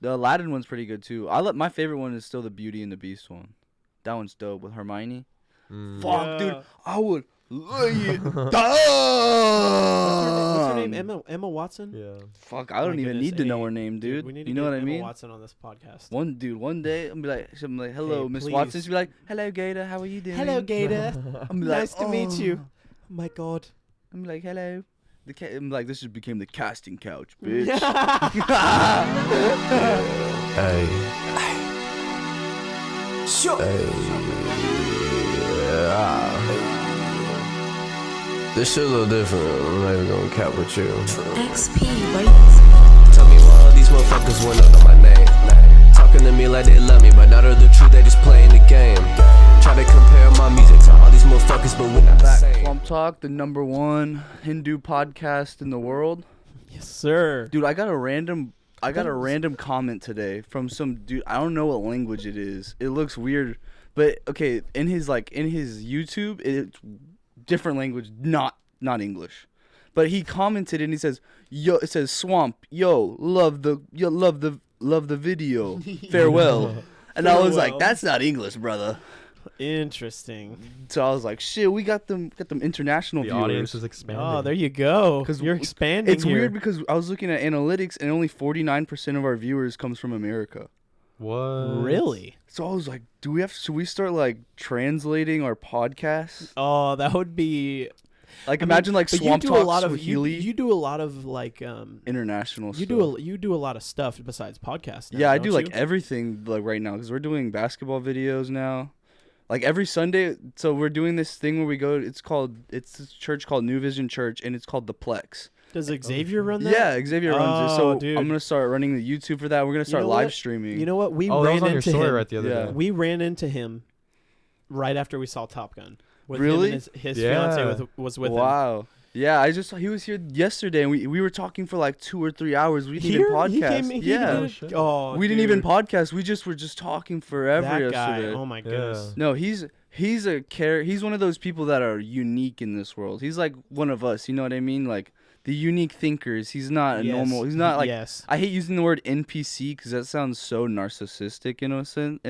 The Aladdin one's pretty good too. My favorite one is still the Beauty and the Beast one. That one's dope with Hermione. Fuck, dude, I would lay it down. What's her name? Emma Watson. Yeah. Fuck, I don't even need to know her name, dude. We need to you know get what I Emma mean? Watson on this podcast. One day, I'm be like, hello, Hey, Miss please. Watson. She'll be like, hello, Gator, how are you doing? Hello, Gator. I'm be like, Nice to meet you. Oh my God. I'm like, hello. I'm like, this just became the casting couch, bitch. Hey. Sure. This shit a little different. I'm not even gonna cap with you. XP, right? Tell me why all these motherfuckers went under my name. Talking to me like they love me, but not of the truth, they just playing the game. Try to compare my music to all these motherfuckers, but we're not the same. Swamp Talk, the #1 Hindu podcast in the world. Yes, sir. Dude, I got a random comment today from some dude. I don't know what language it is. It looks weird, but okay, in his YouTube, it's different language, not English. But he commented and he says, "Yo," it says Swamp, "Yo, love the video. Farewell." And I was like, "That's not English, brother." Interesting. So I was like, "Shit, we got them international The viewers." audience is expanding. Oh, there you go. 'Cause You're expanding. It's here. weird because I was looking at analytics and only 49% of our viewers comes from America. What? Really? So I was like, should we start like translating our podcasts? Oh, that would be. Like imagine like but Swamp you do Talk a lot of Swahili you do a lot of like international you stuff. do a lot of stuff besides podcasts. Now, Yeah, I don't do like you? everything like right now because we're doing basketball videos now. Like every Sunday, so we're doing this thing where we go. It's this church called New Vision Church, and it's called the Plex. Does Xavier run that? Yeah, Xavier runs it. So dude. I'm gonna start running the YouTube for that. We're gonna start know live what? streaming. You know what? We Oh, that ran was on your into story him. right the other Yeah. day. We ran into him right after we saw Top Gun. With Really? Him and his Yeah. fiance was with him. Wow. Yeah, he was here yesterday, and we were talking for like 2 or 3 hours. We didn't even podcast. We didn't even podcast. We were just talking forever that guy. yesterday. Oh my goodness. No, he's he's one of those people that are unique in this world. He's like one of us. You know what I mean? Like the unique thinkers. He's not a normal. He's not like. Yes. I hate using the word NPC because that sounds so narcissistic in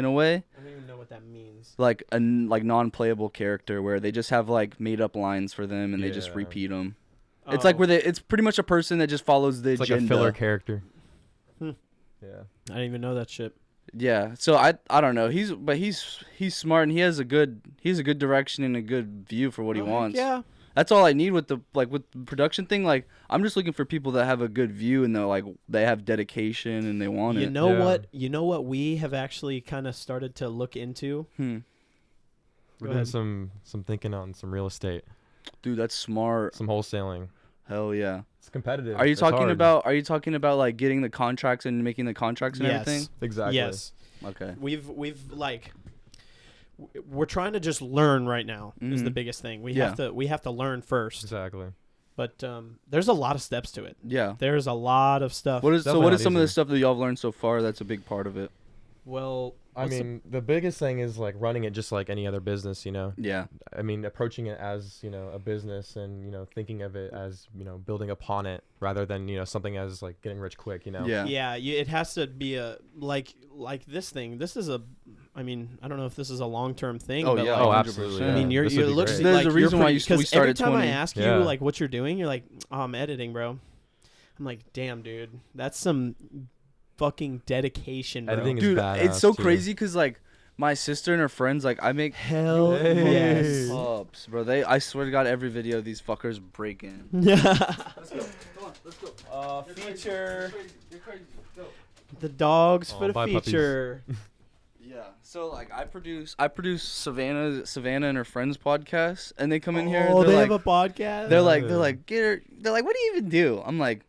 a way. I don't even know what that means. Like a non-playable character where they just have like made up lines for them and they just repeat them. It's like it's pretty much a person that just follows the agenda. Like a filler character. Hmm. Yeah. I didn't even know that shit. Yeah, so I don't know. He's smart and he has a good direction and a good view for what he wants. Yeah. That's all I need with the production thing. Like I'm just looking for people that have a good view and they have dedication and they want it. You know what we have actually kind of started to look into? We're doing some thinking on some real estate. Dude, that's smart. Some wholesaling. Hell yeah. It's competitive. Are you It's talking hard. about like getting the contracts and making the contracts and Yes. everything? Exactly. Yes. Okay. We've like we're trying to just learn right now is the biggest thing. We have to learn first. Exactly. But there's a lot of steps to it. Yeah. There's a lot of stuff. What is Definitely not some of the easy. stuff that y'all have learned so far that's a big part of it? Well, I mean, the biggest thing is like running it just like any other business, you know. Yeah. I mean, approaching it as, you know, a business and, you know, thinking of it as, you know, building upon it rather than, you know, something as like getting rich quick, you know. Yeah. it has to be a like this thing. This is a I mean, I don't know if this is a long-term thing, Oh but yeah. like, Oh, 100%. absolutely, I mean, Yeah. This would it be looks great. There's like a reason why we because started every time 20. I ask you Yeah. like what you're doing, you're like, "Oh, I'm editing, bro." I'm like, "Damn, dude. That's some fucking dedication, bro." Editing is Dude, badass, it's so too. crazy because like my sister and her friends, like I make Hell Hey. yes. ups, bro. I swear to God, every video these fuckers break in. Yeah. Let's go. Come on, let's go. Feature You're crazy. Go. the dogs Oh, for the bye, puppies. feature. Yeah. So like I produce Savannah and her friends podcast, and they come in here. Oh, they're they like, have a podcast. They're like, Yeah. Gator. They're like, what do you even do? I'm like,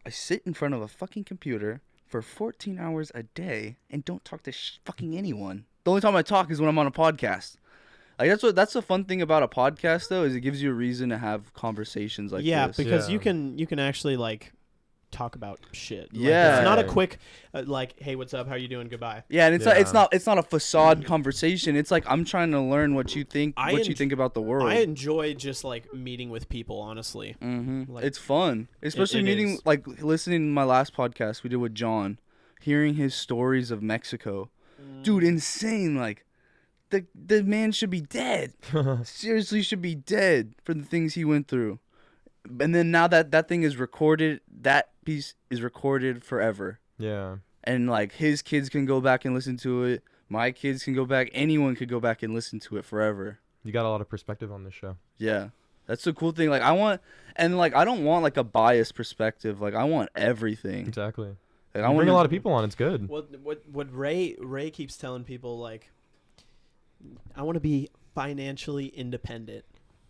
I sit in front of a fucking computer for 14 hours a day and don't talk to fucking anyone. The only time I talk is when I'm on a podcast. Like that's the fun thing about a podcast though, is it gives you a reason to have conversations like yeah, this. because Yeah. you can actually like talk about shit. Like, Yeah. it's not a quick like, hey, what's up? How you doing? Goodbye. Yeah, and it's Yeah. not a facade conversation. It's like I'm trying to learn what you think you enj- think about the world. I enjoy just like meeting with people, honestly. Mm-hmm. Like, It's fun, especially it meeting is. like listening to my last podcast we did with John hearing his stories of Mexico. Dude, insane. Like, the man should be dead. Seriously should be dead for the things he went through. And then now that thing is recorded, that piece is recorded forever. Yeah. And, like, his kids can go back and listen to it. My kids can go back. Anyone could go back and listen to it forever. You got a lot of perspective on this show. Yeah. That's the cool thing. Like, I don't want, like, a biased perspective. Like, I want everything. Exactly. Like, I bring a lot of people on. It's good. What Ray keeps telling people, like, I want to be financially independent.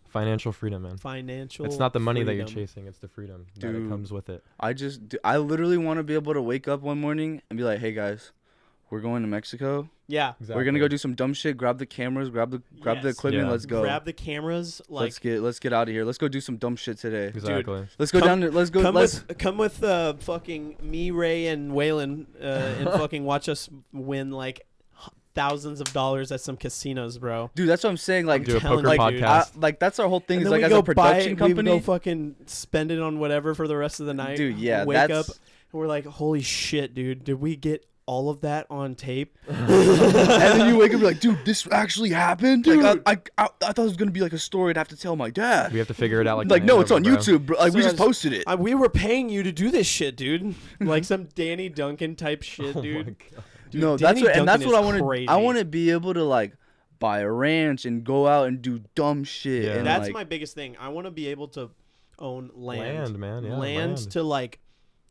Financial freedom, man. Financial It's not the money that freedom. you're chasing. It's the freedom that Dude. it comes with it. I literally want to be able to wake up one morning and be like, hey, guys, we're going to Mexico. Yeah. Exactly. We're going to go do some dumb shit, grab the cameras, grab the equipment, Yeah. let's go. Grab the cameras. Like, Let's get out of here. Let's go do some dumb shit today. Exactly. Let's go down. Let's go. come with fucking me, Ray, and Waylon, and fucking watch us win like thousands of dollars at some casinos, bro. Dude, that's what I'm saying. Like, Do a telling poker you, dude. podcast. like that's our whole thing. And Is then like we as go a production buy, company. we go fucking spend it on whatever for the rest of the night. Dude, yeah, wake that's- up and we're like, holy shit, dude, did we get all of that on tape? And then you wake up and be like, dude, this actually happened. Dude. Like, I thought it was gonna be like a story I'd have to tell my dad. We have to figure it out. Like, no, it's on bro. YouTube, bro. Like, we just posted it. We were paying you to do this shit, dude. Like some Danny Duncan type shit, Oh dude. my God. Dude, No, Danny that's Duncan what I is want to. crazy. I want to be able to like buy a ranch and go out and do dumb shit. Yeah. And That's like, my biggest thing. I want to be able to own land. Land, man. Yeah, land land. to like,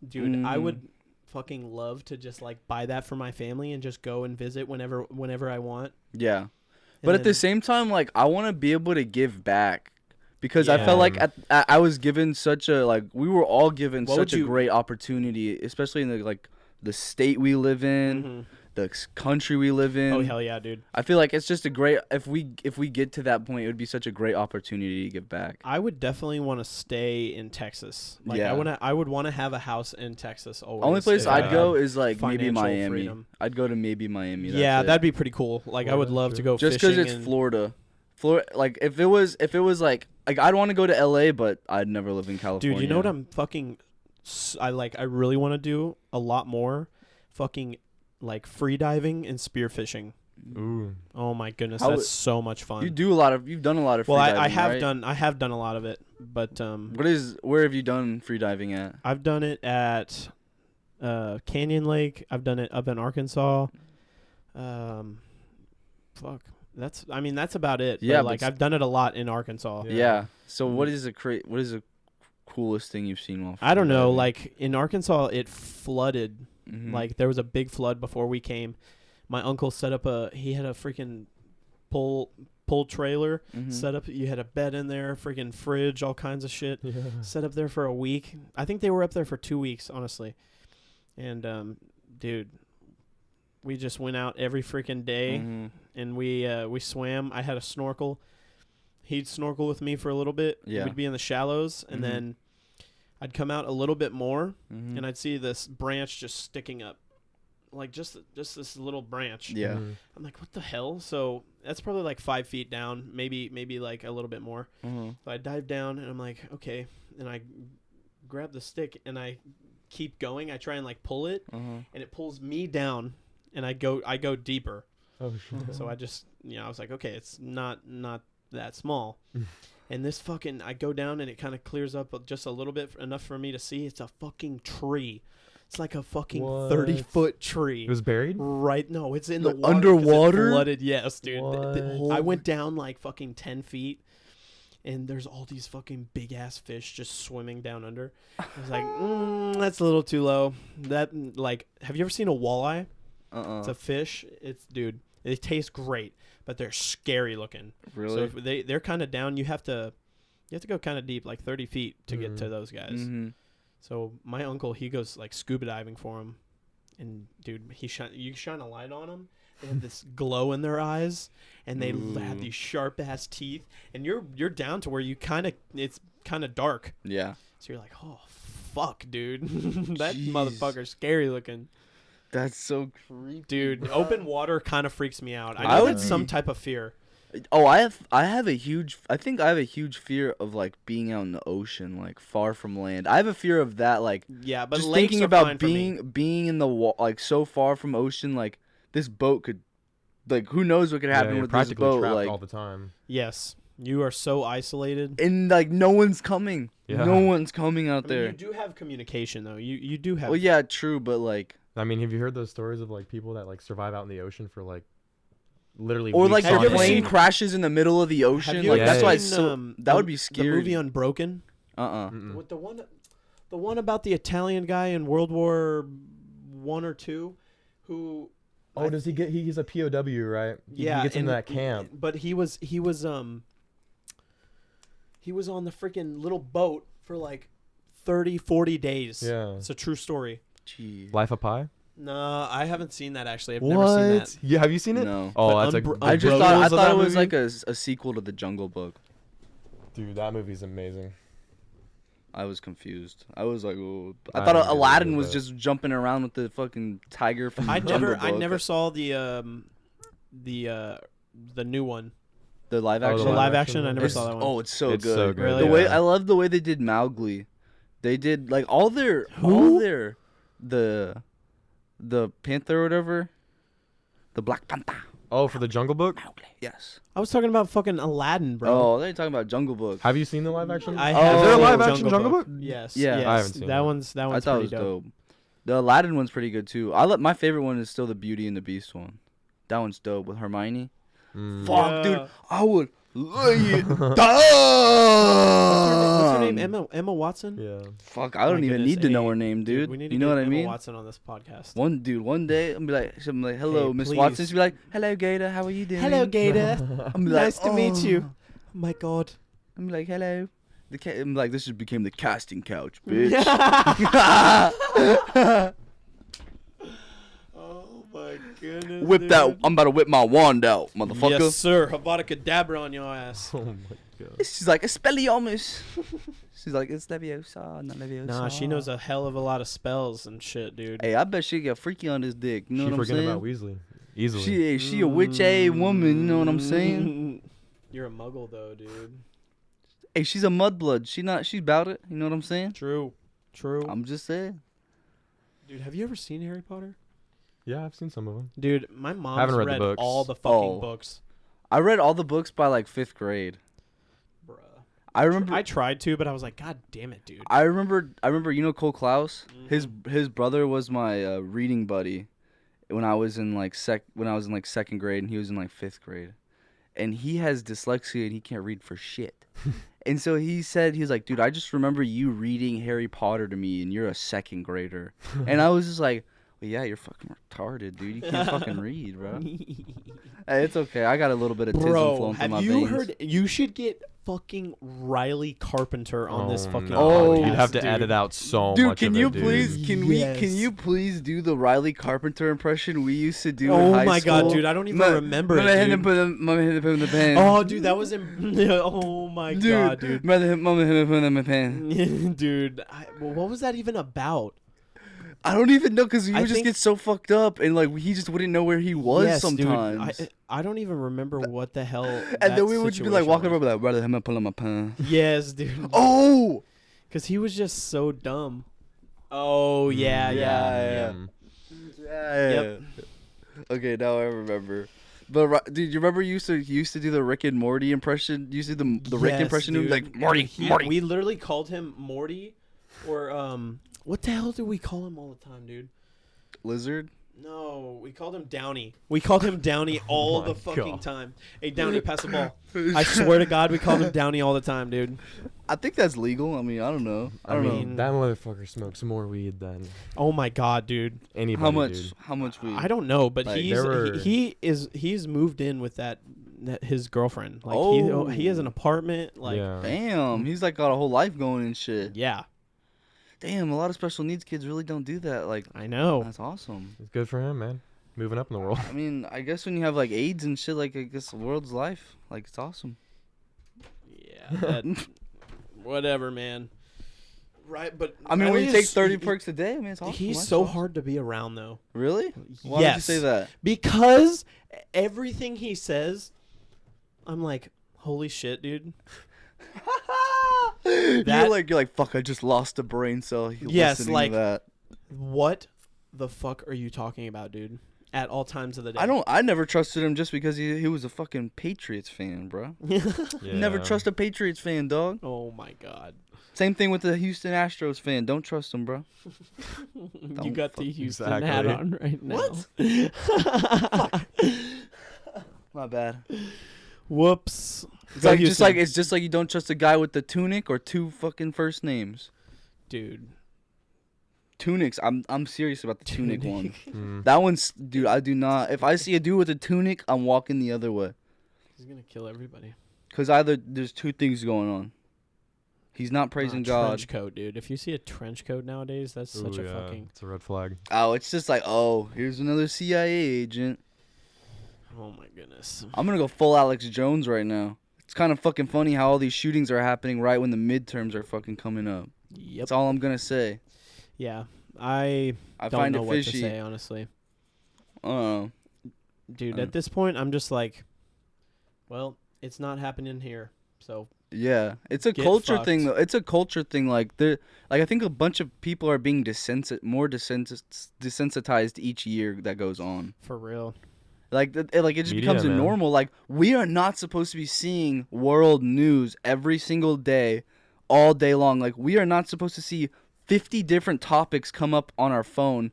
dude. I Mhm. would fucking love to just like buy that for my family and just go and visit whenever I want. yeah. And But at the then- same time, like, I want to be able to give back. Because I Yeah. felt like I was given such a, like, we were all given What such would a you- great opportunity, especially in the, like, the state we live in, Mhm. the country we live in. Oh hell yeah, dude. I feel like it's just a great, if we get to that point, it would be such a great opportunity to give back. I would definitely want to stay in Texas. Like Yeah. I would want to have a house in Texas always. Only place if Yeah. I'd I go had is, like, maybe financial Miami. freedom. I'd go to maybe Miami. That's Yeah, it. that'd be pretty cool. Like I would Florida, love to sure. go Just fishing. because it's in- Florida. Like, if it was like, I'd want to go to LA, but I'd never live in California. Dude, you know what I'm fucking I really want to do a lot more? Fucking like free diving and spearfishing. Ooh. Oh my goodness, How- that's so much fun. you've done a lot of free well, diving, I have right? done a lot of it, but Where have you done free diving at? I've done it at Canyon Lake. I've done it up in Arkansas. Fuck. That's about it. Yeah, But, but like I've done it a lot in Arkansas. Yeah. Yeah. So Mm. what is the coolest thing you've seen while I don't free know. diving? Like in Arkansas, it flooded. Mhm. Like there was a big flood before we came. My uncle set up he had a freaking pull trailer Mhm. set up. You had a bed in there, freaking fridge, all kinds of shit. Yeah. Set up there for a week. I think they were up there for 2 weeks, honestly. And dude, we just went out every freaking day Mhm. and we swam. I had a snorkel. He'd snorkel with me for a little bit. Yeah. We'd be in the shallows, and Mhm. then I'd come out a little bit more, Mhm. and I'd see this branch just sticking up, like just this little branch. Yeah. Mhm. I'm like, what the hell? So that's probably like 5 feet down, maybe like a little bit more. Mhm. So I dive down, and I'm like, okay, and I grab the stick, and I keep going. I try and like pull it, Mhm. and it pulls me down, and I go deeper. Oh shit. So I just, I was like, okay, it's not that small. And this fucking, I go down and it kind of clears up just a little bit, enough for me to see. It's a fucking tree. It's like a fucking What? 30-foot tree. It was buried. Right? No, it's in the Like water. 'cause it underwater? flooded. Yes, dude. What? I went down like fucking 10 feet. And there's all these fucking big ass fish just swimming down under. I was like, that's a little too low. That like, have you ever seen a walleye? It's a fish. Dude, they taste great, but they're scary looking. Really? So if they're kind of down, you have to go kind of deep, like 30 feet to get to those guys. Mhm. So my uncle, he goes like scuba diving for them, and dude, you shine a light on them. They have this glow in their eyes, and they have Ooh. these sharp ass teeth, and you're down to where it's kind of dark. Yeah. So you're like, oh fuck, dude, that Jeez. motherfucker's scary looking. That's so creepy. Dude, bro. open water kind of freaks me out. I I know would that's some be- type of fear. Oh, I think I have a huge fear of like being out in the ocean, like far from land. I have a fear of that, like Yeah, but just lakes thinking are about fine for me. being in the like so far from ocean, like this boat could, like who knows what could happen you're with this practically boat, trapped like all the time. Yes, you are so isolated. and like no one's coming, Yeah. no one's coming out I mean, there. you do have communication though. You do have. Well, yeah, true, but like. I mean, have you heard those stories of like people that like survive out in the ocean for like literally Or like weeks Have their you on ever plane end? seen- crashes in the middle of the ocean. Have you Like ever that's why seen, it's so that would be the scary. movie Unbroken? Mm-mm. With the one about the Italian guy in World War I or II, who Oh, does he get? He's a POW, right? yeah, he gets into and- that camp. But he was on the freaking little boat for like 30, 40 days. Yeah. It's a true story. Gee. Life of Pi. No, I haven't seen that actually. I've never seen that. Yeah, have you seen it? No. Oh, But that's Unbro- a. I the just Unbroken- thought visuals I of thought that it was movie? like a sequel to the Jungle Book. Dude, that movie's amazing. I was confused. I was like, oh. I I thought didn't get Aladdin into was it. just jumping around with the fucking tiger from I the Jungle never, I Book. never saw the new one. The live Oh, the action. The live live action. action I never It's- saw that one. Oh, it's so It's good. so good, Really? The way yeah. I love the way they did Mowgli. They did like the panther or whatever. The Black Panther. Oh, for the Jungle Book. Mowgli. Yes. I was talking about fucking Aladdin, bro. Oh, they're talking about Jungle Book. Have you seen the live action? I Oh. have Is there a seen live action Jungle Book? Yes. Yeah. yes. I haven't seen that it. one's I thought it pretty was dope. dope. The Aladdin one's pretty good too. My favorite one is still the Beauty and the Beast one. That one's dope with Hermione. Mm. Fuck, dude, Yeah. I would lay it down. What's her name? Emma Watson. Yeah. Fuck, I don't My even goodness, need to know hey, her name, dude. we need to You know get what I Emma mean? Watson on this podcast. One day, I'm be like, hello, Hey, Miss please. Watson. She'll be like, hello, Gator, how are you doing? Hello, Gator. I'm be like, Nice to meet you. "Oh." Oh my God. I'm like, hello. I'm like, this just became the casting couch, bitch. Oh my goodness. Whip dude. that. I'm about to whip my wand out, motherfucker. Yes, sir. Habata Kedavra on your ass. Oh my god. She's like, Expelliarmus. She's like, it's Leviosa, not Leviosa. Nah, she knows a hell of a lot of spells and shit, dude. Hey, I bet she get freaky on this dick. You know She what I'm forgetting saying? about Weasley. Easily. She a witch a woman. You know what I'm saying? You're a muggle, though, dude. Hey, she's a mudblood. She's about it. You know what I'm saying? True. I'm just saying. Dude, have you ever seen Harry Potter? Yeah, I've seen some of them. Dude, my mom's Haven't read the read books. all the fucking Oh. books. I read all the books by like 5th grade. Bruh. I remember. I tried to, but I was like, God damn it, dude. I remember. You know Cole Klaus. Mhm. His brother was my reading buddy when I was in like 2nd grade, and he was in like 5th grade, and he has dyslexia and he can't read for shit. And so he was like, dude, I just remember you reading Harry Potter to me, and you're a 2nd grader. And I was just like, well, yeah, you're fucking retarded, dude. You can't fucking read, bro. Hey, it's okay. I got a little bit of tism Bro, flowing through my have you veins. heard? You should get fucking Riley Carpenter on this fucking no. Oh, podcast, You'd have to dude. edit out so Dude, much can of you it, dude. please can Yes. you please do the Riley Carpenter impression we used to do in Oh high my school? god, dude, I don't even remember it, dude. Mama hit him in the pen. Oh, dude, that was in. Oh my god, dude. Mama hit him in the pen. Dude, well, what was that even about? I don't even know because he I would just think- get so fucked up and like he just wouldn't know where he was Yes, sometimes. Dude, I don't even remember what the hell. And then we would just be like walking around like, brother, him pull on my pen. Yes, dude. Oh, Because he was just so dumb. Oh yeah, yeah. Mm. yeah. Yep. Okay, now I remember. But dude, you remember you used to do the Rick and Morty impression? You used to do the Rick Yes, impression, dude. like Morty. We literally called him Morty, or what the hell do we call him all the time, dude? Lizard. No, we called him Downey. We called him Downey all my the fucking God. time. Hey, Downey, pass the ball. I swear to God, we called him Downey all the time, dude. I think that's legal. I mean, I don't know. I don't mean, know. that motherfucker smokes more weed than Oh my God, dude. anybody. How much? Dude. How much we? I don't know, but Like, he's moved in with that his girlfriend. Like Oh. he has an apartment. Like yeah. Damn, he's like got a whole life going and shit. yeah, Damn, a lot of special needs kids really don't do that. Like, I know. that's awesome. It's good for him, man. Moving up in the world. I mean, I guess when you have like AIDS and shit, like I guess the world's life, like it's awesome. Yeah, that, whatever, man. Right, but I mean, when Riley you take is- 30 perks a day, I mean, it's awesome. He's That's so awesome. hard to be around, though. Really? Why yes. did you say that? Because everything he says, I'm like, holy shit, dude. You're like, fuck, I just lost a brain cell. Yes, listening like to that. What the fuck are you talking about, dude? At all times of the day. I never trusted him just because he was a fucking Patriots fan, bro. Never trust a Patriots fan, dog. Oh my god. Same thing with the Houston Astros fan. Don't trust them, bro. You got the Houston Exactly. hat on right now. What? My bad. Whoops. It's like just like you don't trust a guy with the tunic or two fucking first names. Dude. Tunics. I'm serious about the tunic one. Mm. That one's, dude. I do not. If I see a dude with a tunic, I'm walking the other way. He's gonna kill everybody. Cause either there's two things going on. He's not praising God. Trench coat, dude. If you see a trench coat nowadays, that's such a fucking. It's a red flag. Oh, it's just like, oh, here's another CIA agent. Oh my goodness. I'm gonna go full Alex Jones right now. It's kind of fucking funny how all these shootings are happening right when the midterms are fucking coming up. Yep. That's all I'm gonna say. Yeah, I don't find know it what fishy. to say, honestly. Dude, Uh. at this point, I'm just like, well, it's not happening here, so Yeah, it's a Get culture thing fucked. though. It's a culture thing. Like I think a bunch of people are being desensitized each year that goes on. for real. Like it just Media, becomes a man. normal. Like we are not supposed to be seeing world news every single day, all day long. Like we are not supposed to see 50 different topics come up on our phone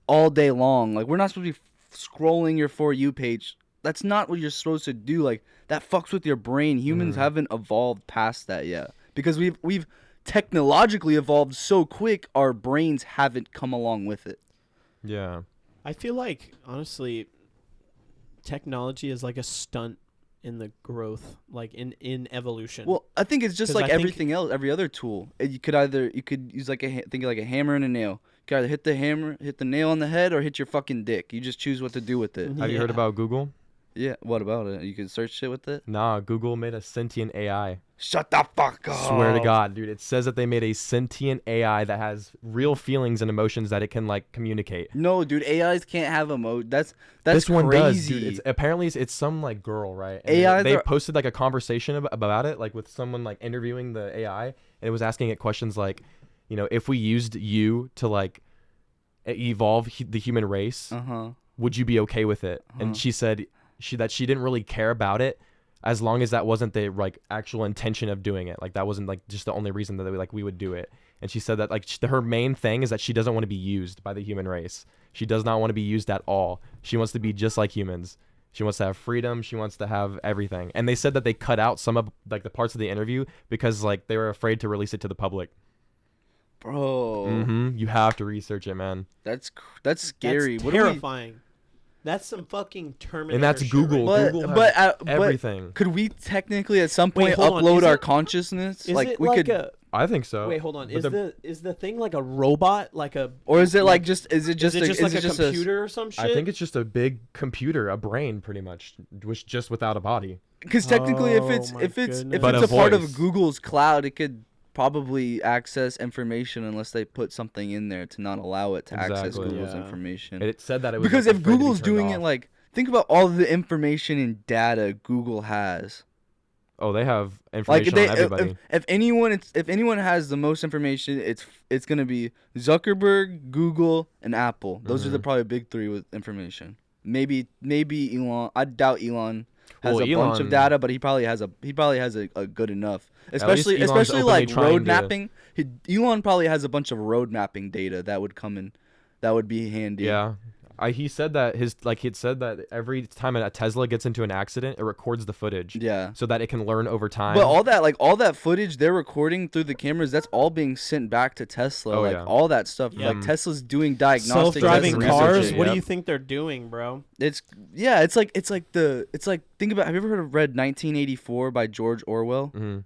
all day long. Like we're not supposed to be scrolling your For You page. That's not what you're supposed to do. Like that fucks with your brain. Humans haven't evolved past that yet because we've technologically evolved so quick. Our brains haven't come along with it. Yeah. I feel like, honestly, technology is like a stunt in the growth, like in evolution. Well, I think it's just 'Cause like I think- everything else, every other tool. You could use like think of like a hammer and a nail. You could either hit the nail on the head, or hit your fucking dick. You just choose what to do with it. Have you heard Yeah. about Google? Yeah. What about it? You can search shit with it. Nah, Google made a sentient AI. Shut the fuck up. Swear to God, dude. It says that they made a sentient AI that has real feelings and emotions that it can like communicate. No, dude. AIs can't have That's This one crazy. does, dude. It's apparently it's some like girl, right? And AIs they are- posted like a conversation about it, like with someone like interviewing the AI, and it was asking it questions like, you know, if we used you to like evolve the human race, would you be okay with it? And she said she didn't really care about it as long as that wasn't the like actual intention of doing it. Like that wasn't like just the only reason that we would do it. And she said that like her main thing is that she doesn't want to be used by the human race. She does not want to be used at all. She wants to be just like humans. She wants to have freedom. She wants to have everything. And they said that they cut out some of like the parts of the interview because like they were afraid to release it to the public. Bro, You have to research it, man. that's scary. That's What do we- terrifying. That's some fucking Terminator. And that's shit Google. right Google but has but everything. could we technically at some Wait, point hold on. upload Is our it- consciousness? there. Is Like it we like could. a? I think so. Wait, hold on. But Is the thing like a robot? Like a? Or is it like is it just like a just computer or some shit? I think it's just a big computer, a brain, pretty much, which just without a body. Because technically, if Oh it's my if it's goodness. if But it's a a part of voice. Google's cloud, it could probably access information unless they put something in there to not allow it to access Exactly. Google's Yeah. information. And it said that it was Because like, if afraid to be Google's turned doing it, off. like think about all the information and data Google has. Oh, they have Like information they, on everybody. if anyone has the most information, it's gonna be Zuckerberg, Google, and Apple. Those are the probably big three with information. Maybe Elon. I doubt Elon has Well, a bunch of Elon- data, but he probably has a good enough. least Especially Elon's especially like openly road trying to- mapping. Elon probably has a bunch of road mapping data that would come in, that would be handy. Yeah. He said that he'd said that every time a Tesla gets into an accident, it records the footage. Yeah. So that it can learn over time. But all that footage they're recording through the cameras, that's all being sent back to Tesla. Oh, like yeah. all that stuff. Yeah. Like Tesla's doing diagnostic Self-driving testing. cars. researching, What do yep. you think they're doing, bro? It's like think about. Have you ever read 1984 by George Orwell? Mhm.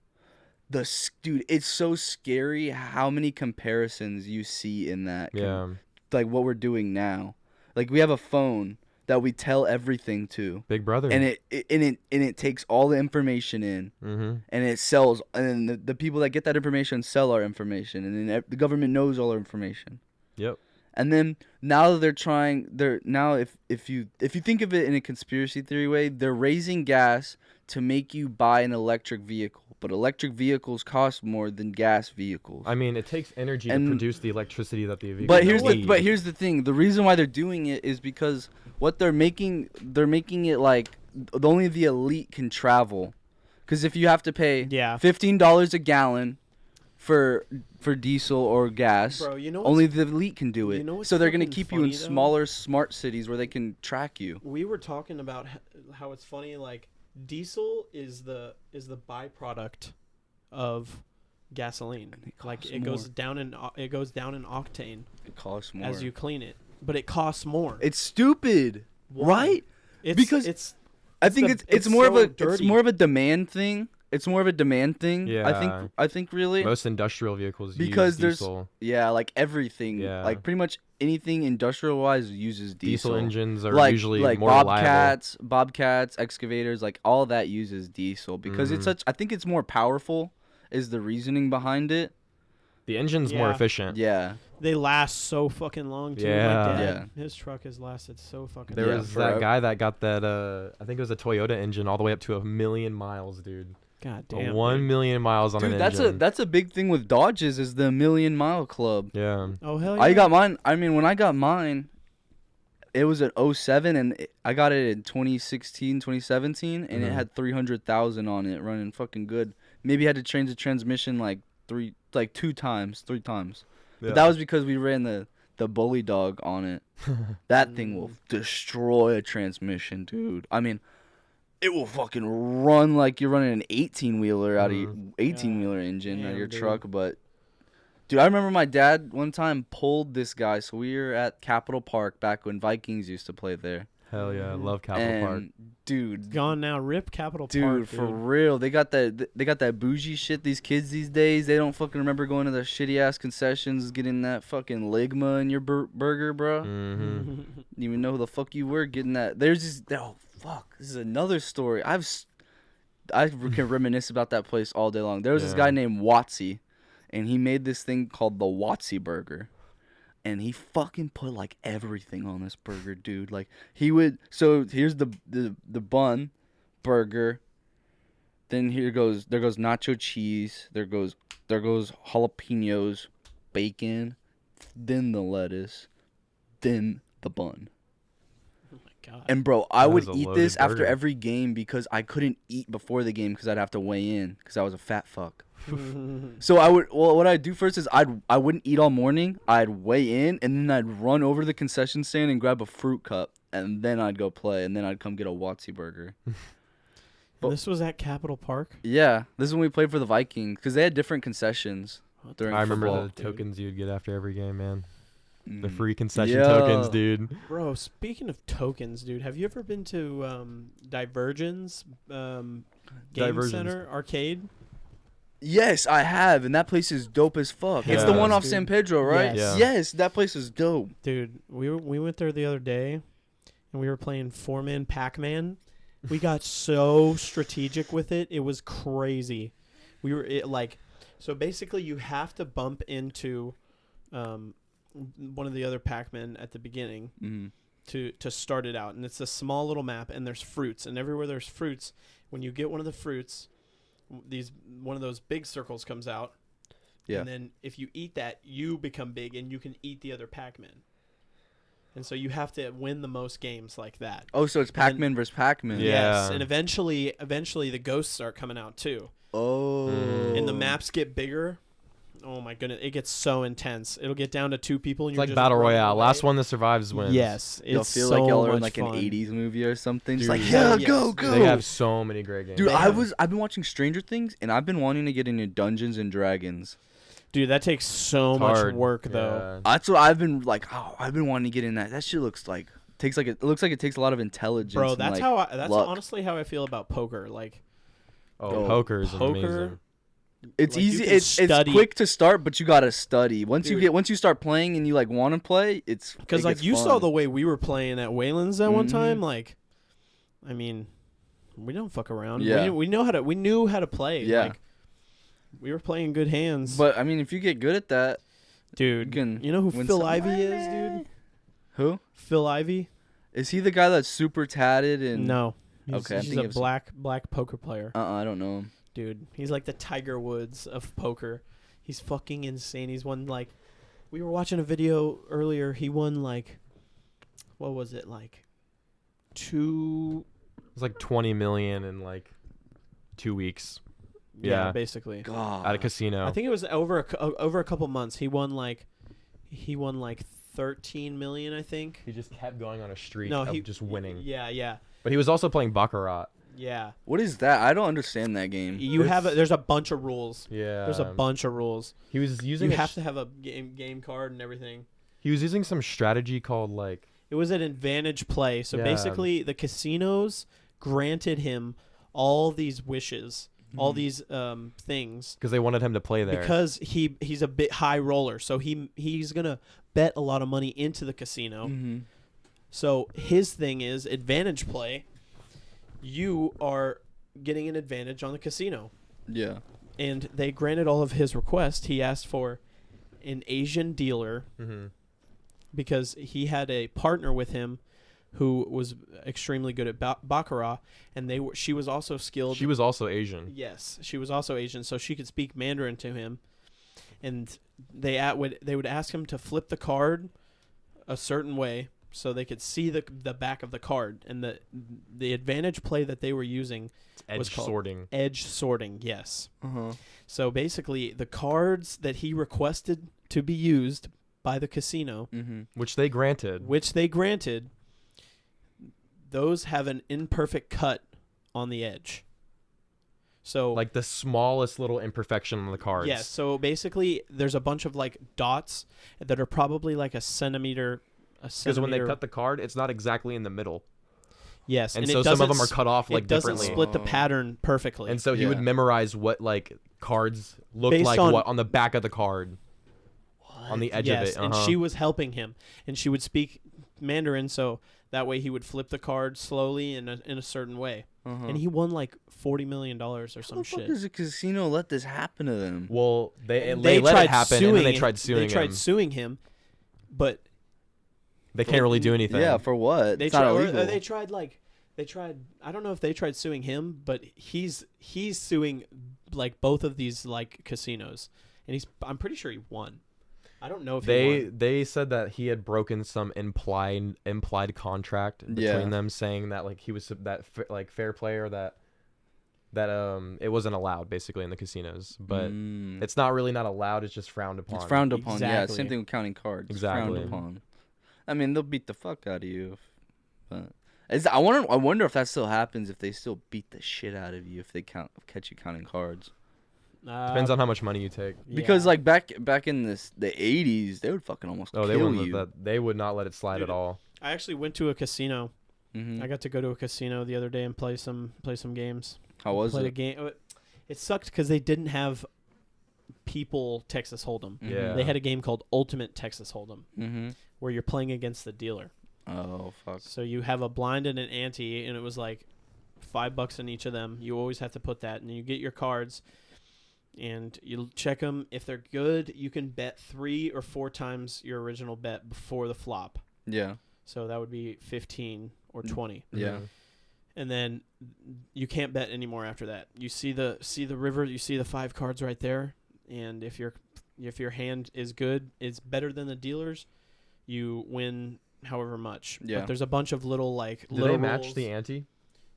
Dude, it's so scary how many comparisons you see in that. Yeah. Like what we're doing now. Like we have a phone that we tell everything to, Big Brother. and it takes all the information in, and it sells, and then the people that get that information sell our information, and then the government knows all our information. Yep. And then now if you think of it in a conspiracy theory way, they're raising gas to make you buy an electric vehicle. But electric vehicles cost more than gas vehicles. I mean, it takes energy to produce the electricity that the vehicle But needs. here's the thing. The reason why they're doing it is because what they're making it like only the elite can travel. Because if you have to pay $15 a gallon for diesel or gas, Bro, you know only the elite can do it. You know what's So they're gonna fucking keep you in funny, though? smaller, smart cities where they can track you. We were talking about how it's funny, like diesel is the byproduct of gasoline. Like it goes down in octane It costs more as you clean it, but it costs more. It's stupid, Why? right? Because I think it's more so of a dirty. it's more of a demand thing. It's more of a demand thing. Yeah. I think really Most industrial vehicles because use diesel. like everything, like pretty much anything industrial wise uses diesel. Diesel engines are usually more reliable. Bobcats, excavators, like all that uses diesel because it's such. I think it's more powerful. Is the reasoning behind it? The engine's more efficient. Yeah. they last so fucking long too. Yeah. My dad, his truck has lasted so fucking There long. was forever. that guy that got that. I think it was a Toyota engine all the way up to 1,000,000 miles, dude. God damn. 1,000,000 miles on Dude, an engine. that's a big thing with Dodges is the 1,000,000 mile club. Yeah. Oh hell yeah. I got mine. I mean, when I got mine, it was an 07 and I got it in 2016, 2017 and it had 300,000 on it running fucking good. Maybe had to change the transmission like three times. But that was because we ran the bully dog on it. That thing will destroy a transmission, dude. I mean, it will fucking run like you're running an 18-wheeler out of your 18-wheeler engine out of your truck. But, dude, I remember my dad one time pulled this guy. So we were at Capitol Park back when Vikings used to play there. Hell yeah, I love Capitol Park. Dude, Gone now. Rip Capitol Park. dude, for real, they got that bougie shit. These kids these days, they don't fucking remember going to the shitty ass concessions, getting that fucking ligma in your burger, bro. Mm-hmm. Didn't even know who the fuck you were getting that. There's this. Oh fuck, this is another story. I can reminisce about that place all day long. There was this guy named Watsy, and he made this thing called the Watsy burger. And he fucking put like everything on this burger, dude. Like he would. So here's the bun, burger. Then there goes nacho cheese. There goes jalapenos, bacon, then the lettuce, then the bun. Oh my god. And bro, I would is a eat loaded this after burger. every game because I couldn't eat before the game because I'd have to weigh in because I was a fat fuck. So what I'd do first is I wouldn't eat all morning. I'd weigh in and then I'd run over to the concession stand and grab a fruit cup and then I'd go play and then I'd come get a Watsy burger. And this was at Capitol Park. Yeah, this is when we played for the Vikings because they had different concessions during I remember football. the tokens you'd get after every game, man. The Mm. free concession Yeah. tokens, dude. Bro, speaking of tokens, dude, have you ever been to Divergence Game Divergence. Center Arcade? Yes, I have, and that place is dope as fuck. It's the Yes, one off dude. San Pedro, right? Yes. Yeah. Yes, that place is dope. Dude, we went there the other day, and we were playing 4-man Pac-Man. We got so strategic with it. It was crazy. So basically you have to bump into one of the other Pac-Men at the beginning to start it out. And it's a small little map, and there's fruits. And everywhere there's fruits, when you get one of the fruits, one of those big circles comes out. Yeah. And then if you eat that, you become big, and you can eat the other Pac-Man. And so you have to win the most games like that. Oh, so it's Pac-Man versus Pac-Man. Yeah. Yes, and eventually the ghosts start coming out too. Oh. And the maps get bigger. Oh my goodness, it gets so intense. It'll get down to 2 people, and It's you're like just Battle running Royale. away. Last one that survives wins. Yes, You'll it's feel so like y'all are in much like fun. an 80s movie or something. Just Dude, like, hell yeah, yes, go, dude. go. They have so many great games. Dude, They I've have- been watching Stranger Things, and I've been wanting to get into Dungeons and Dragons. Dude, that takes so It's much hard. work though. That's what I've been like. Oh, I've been wanting to get in that. That shit looks like it looks like it takes a lot of intelligence. Bro, and, that's like, that's luck. honestly how I feel about poker. Like Oh, poker is amazing. It's like, you easy. can It's study. quick to start, but you gotta study. Once Dude. you start playing and you like want to play, it's because it like gets you fun. saw the way we were playing at Wayland's that one Mhm. time. Like, I mean, we don't fuck around. Yeah. We knew how to play. Yeah. Like, we were playing good hands. But I mean, if you get good at that, Dude, you know who Phil Ivey is, dude? Who? Phil Ivey? Is he the guy that's super tatted and? No. Okay, He's a black poker player. I don't know him. Dude, he's like the Tiger Woods of poker. He's fucking insane. He's won like, we were watching a video earlier. He won like, what was it like? It was like 20 million in like 2 weeks. Yeah, basically. God. At a casino. I think it was over a couple months. He won like 13 million, I think. He just kept going on a streak of just winning. Yeah. But he was also playing baccarat. Yeah. What is that? I don't understand that game. There's a bunch of rules. Yeah. There's a bunch of rules. He was using. You have to have a game card and everything. He was using some strategy called like. It was an advantage play. So basically, the casinos granted him all these wishes, all these things, because they wanted him to play there. Because he's a bit high roller, so he's gonna bet a lot of money into the casino. Mm-hmm. So his thing is advantage play. You are getting an advantage on the casino. Yeah. And they granted all of his requests. He asked for an Asian dealer because he had a partner with him who was extremely good at baccarat, and she was also skilled. She was also Asian. Yes, she was also Asian, so she could speak Mandarin to him. And they would ask him to flip the card a certain way so they could see the back of the card. And the advantage play that they were using was called sorting. Edge sorting, yes. Uh-huh. So basically, the cards that he requested to be used by the casino, which they granted, those have an imperfect cut on the edge. So like the smallest little imperfection on the cards. Yes. So basically, there's a bunch of like dots that are probably like a centimeter. Because when they cut the card, it's not exactly in the middle. Yes, and so some of them are cut off like differently. It doesn't split the pattern perfectly. And so he would memorize what like cards looked Based like on the back of the card, on the edge of it. And she was helping him, and she would speak Mandarin, so that way he would flip the card slowly in a certain way. And he won like $40 million or some shit. How the fuck does a casino let this happen to them? Well, they let it happen, and then they tried suing him. They tried suing him, but they can't really do anything. Yeah, for what? They it's not illegal. They tried. I don't know if they tried suing him, but he's suing like both of these like casinos, and I'm pretty sure he won. I don't know if he won. They said that he had broken some implied contract between them, saying that like he was that like fair player that it wasn't allowed basically in the casinos, but it's not really not allowed. It's just frowned upon. It's frowned upon. Exactly. Yeah, same thing with counting cards. Exactly. It's frowned upon. I mean, they'll beat the fuck out of you. But I wonder if that still happens, if they still beat the shit out of you if they catch you counting cards. Depends on how much money you take. Because like back in the 80s, they would fucking almost kill you. They would not let it slide at all. I actually went to a casino. I got to go to a casino the other day and play some games. How was it? A game. It sucked because they didn't have people Texas Hold'em. Yeah. They had a game called Ultimate Texas Hold'em, where you're playing against the dealer. Oh fuck! So you have a blind and an ante, and it was like $5 in each of them. You always have to put that, and you get your cards, and you check them. If they're good, you can bet 3 or 4 times your original bet before the flop. Yeah. So that would be 15 or 20. Yeah. And then you can't bet anymore after that. You see the river. You see the 5 cards right there, and if your hand is good, is better than the dealer's, you win however much. Yeah. But there's a bunch of little like Do they match the ante?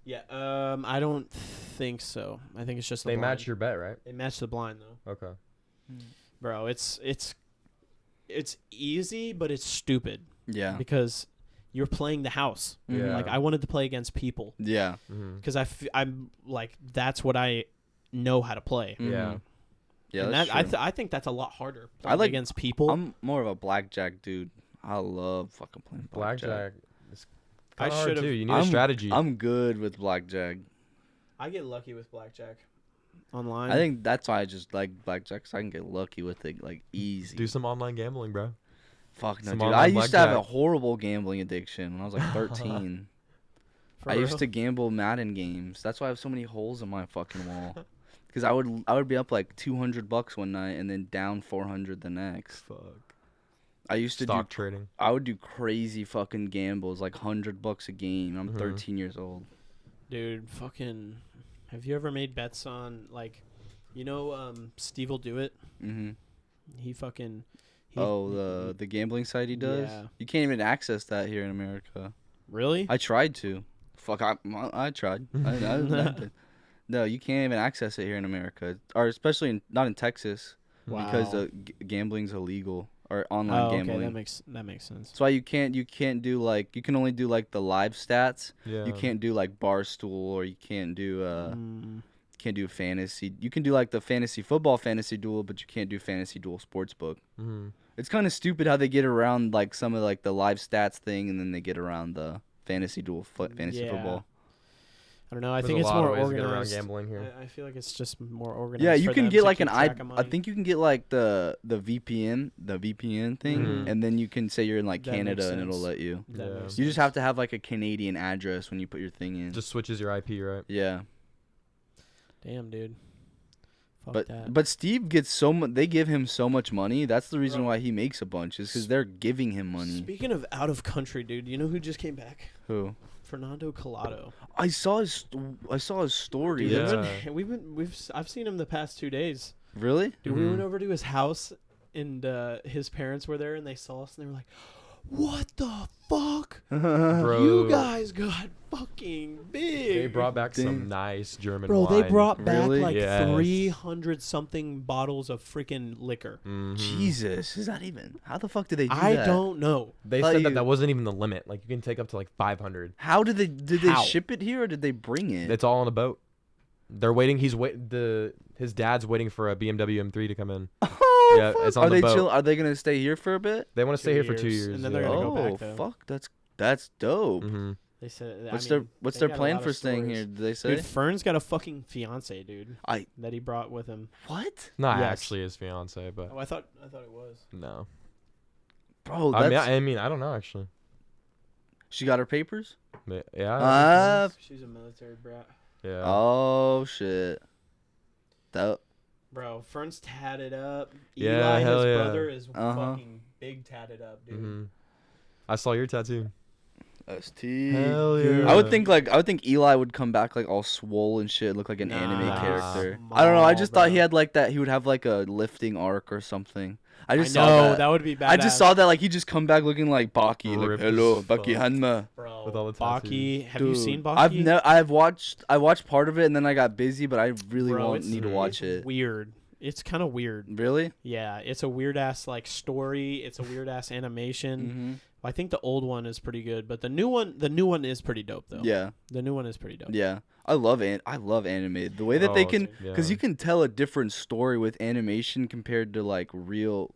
Yeah. I don't think so. I think it's just they match your bet, right? They match the blind though. Okay. Bro, it's easy, but it's stupid. Yeah. Because you're playing the house. Yeah. Like I wanted to play against people. Yeah. Because I'm like that's what I know how to play. Yeah. Yeah. And That's true. I think that's a lot harder. I like against people. I'm more of a blackjack dude. I love fucking playing blackjack. It's I hard should've- too. You need a strategy. I'm good with blackjack. I get lucky with blackjack online. I think that's why I just like blackjack, so I can get lucky with it like easy. Do some online gambling, bro. Fuck no, some dude. online I used to have a blackjack. horrible gambling addiction when I was like 13. For I used real? to gamble Madden games. That's why I have so many holes in my fucking wall. Because I would be up like $200 one night and then down 400 the next. Fuck. I used to Stock trading. I would do crazy fucking gambles, like $100 a game. I'm 13 years old. Dude, fucking. Have you ever made bets on like, Steve will do it. He fucking. The gambling site he does. Yeah. You can't even access that here in America. Really? I tried to. Fuck, I tried. I did. No, you can't even access it here in America, or especially not in Texas, because gambling's illegal, or online gambling. Okay, that makes sense. That's why you can't do like, you can only do like the live stats. Yeah. You can't do like Barstool, or you can't do can't do fantasy. You can do like the fantasy football fantasy duel, but you can't do fantasy duel sportsbook. It's kind of stupid how they get around like some of like the live stats thing, and then they get around the fantasy duel fantasy football. I don't know. I There's think it's a lot more of ways organized. to get around gambling here. I feel like it's just more organized. Yeah, you for can them get to like keep an track of money. I think you can get like the VPN thing, and then you can say you're in like That Canada, makes and it'll sense. let you. That Yeah. makes You just sense. have to have like a Canadian address when you put your thing in. Just switches your IP, right? Yeah. Damn, dude. Fuck that. But Steve gets so much. They give him so much money. That's the reason why he makes a bunch. Is because they're giving him money. Speaking of out of country, dude, you know who just came back? Who? Fernando Collado. I saw his story. Dude, Yeah. I've seen him the past 2 days. Really? Dude, we went over to his house, and his parents were there, and they saw us, and they were like, "What the fuck? Bro, You guys got fucking big." they brought back some nice German Bro, wine. they brought back Really? like Yes. 300 something bottles of freaking liquor. Jesus, is that even? How the fuck did they do I that? don't know. They Thought said you- that wasn't even the limit. Like, you can take up to like 500. How did they How? ship it here, or did they bring it? It's all on a boat. They're waiting. His dad's waiting for a BMW M3 to come in. Oh, Yeah, fuck. it's on Are the they boat. Are they gonna stay here for a bit? They want to stay here for 2 years. and then they're gonna go back, though. Fuck, that's dope. They said. What's I mean, their they got a plan lot for of staying stories. here? Did they say? Dude, Fern's got a fucking fiance, dude. I That he brought with him. what? Not Yes. actually his fiance, but Oh, I thought it was. no. Bro, I that's mean, I don't know actually. she got her papers. But yeah. She's a military brat. Yeah. Oh shit. That Bro, Fern's tatted up. Yeah, Eli, hell his yeah. brother, is Uh-huh. fucking big tatted up, dude. Mhm. I saw your tattoo. ST. Hell yeah. I would think Eli would come back like all swole and shit, look like an anime Nah. character. Small, I don't know. I just thought he bro. had like that. He would have like a lifting arc or something. I I just know saw that. that would be bad. I just saw that like he just come back looking like Baki, like Ripped hello as Baki fuck. Hanma. Bro, with all the Baki. Have you Dude, seen Baki? I watched part of it and then I got busy, but I really Bro, need to watch it's it. Weird. It's kind of weird. Really? Yeah, it's a weird ass like story. It's a weird ass animation. Mm-hmm. I think the old one is pretty good, but the new one is pretty dope though. Yeah. The new one is pretty dope. Yeah. I love anime. The way that they can, because you can tell a different story with animation compared to like real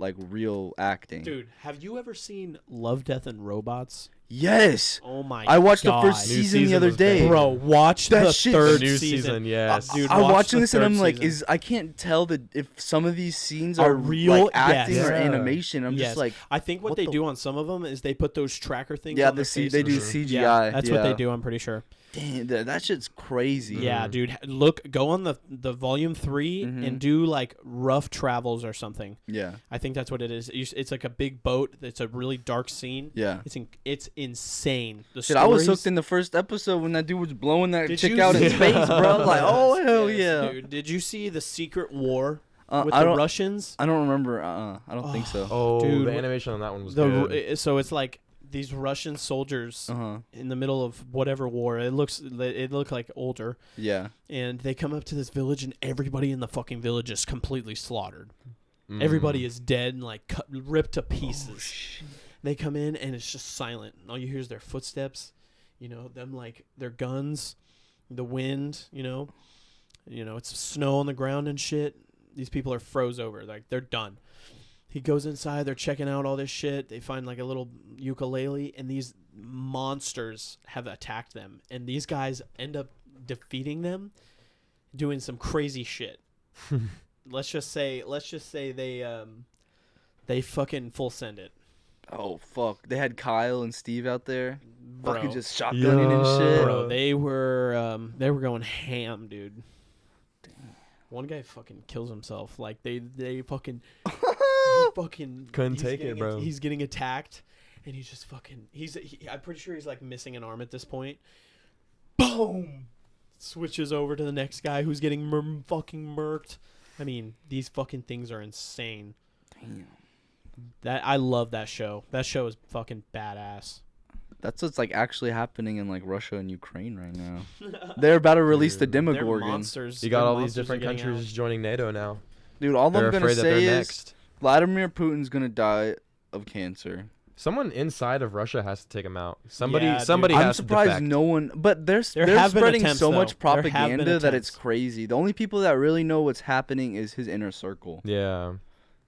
acting. Dude, have you ever seen Love, Death, and Robots? Yes. Oh my! I watched God. the first New season the season other was day. banging. Bro, watch That the shit- third New season. season, yes. Dude, I'm watch watching the this and third I'm like, season. I can't tell if some of these scenes Are are real? like acting Yes. or Yeah. animation. I'm Yes. just like, I think what what they the- do on some of them is they put those tracker things. yeah, on their they do faces. CGI. Yeah, that's what they do. I'm pretty sure. Damn, that shit's crazy. Yeah, dude. Go on the volume 3 and do like rough travels or something. Yeah. I think that's what it is. It's like a big boat. It's a really dark scene. Yeah. It's insane. The Shit, I was stories- hooked in the first episode when that dude was blowing that Did chick you out in see- space, bro. I was like, oh hell Yes, yeah. dude. Did you see the Secret War with I the don't- Russians? I don't remember. I don't think so. Oh, Dude, the animation on that one was good. So it's like these Russian soldiers Uh-huh. in the middle of whatever war. It looked like older, Yeah. and they come up to this village, and everybody in the fucking village is completely slaughtered. Mm. Everybody is dead and like ripped to pieces. They come in and it's just silent. All you hear is their footsteps. You know them like their guns, the wind. You know, it's snow on the ground and shit. These people are froze over. Like they're done. He goes inside. They're checking out all this shit. They find like a little ukulele, and these monsters have attacked them. And these guys end up defeating them, doing some crazy shit. Let's just say they fucking full send it. Oh fuck! They had Kyle and Steve out there, Bro. fucking just shotgunning and shit. Bro, they were going ham, dude. one guy fucking kills himself. Like they fucking Couldn't he's take it, getting bro. He's getting attacked, and he's just fucking. I'm pretty sure he's like missing an arm at this point. Boom! Switches over to the next guy who's getting fucking murked. I mean, these fucking things are insane. Damn. I love that show. That show is fucking badass. That's what's like actually happening in like Russia and Ukraine right now. They're about to release the They're Demogorgon. monsters. You got Their all these monsters different are getting countries joining NATO now. Dude, all They're I'm gonna afraid that say they're is next. Vladimir Putin's gonna die of cancer. Someone inside of Russia has to take him out. Somebody Yeah, dude. somebody I'm has surprised to defect. no one, but they're There have been spreading attempts, so though. much There have been propaganda that it's attempts. crazy. The only people that really know what's happening is his inner circle, Yeah.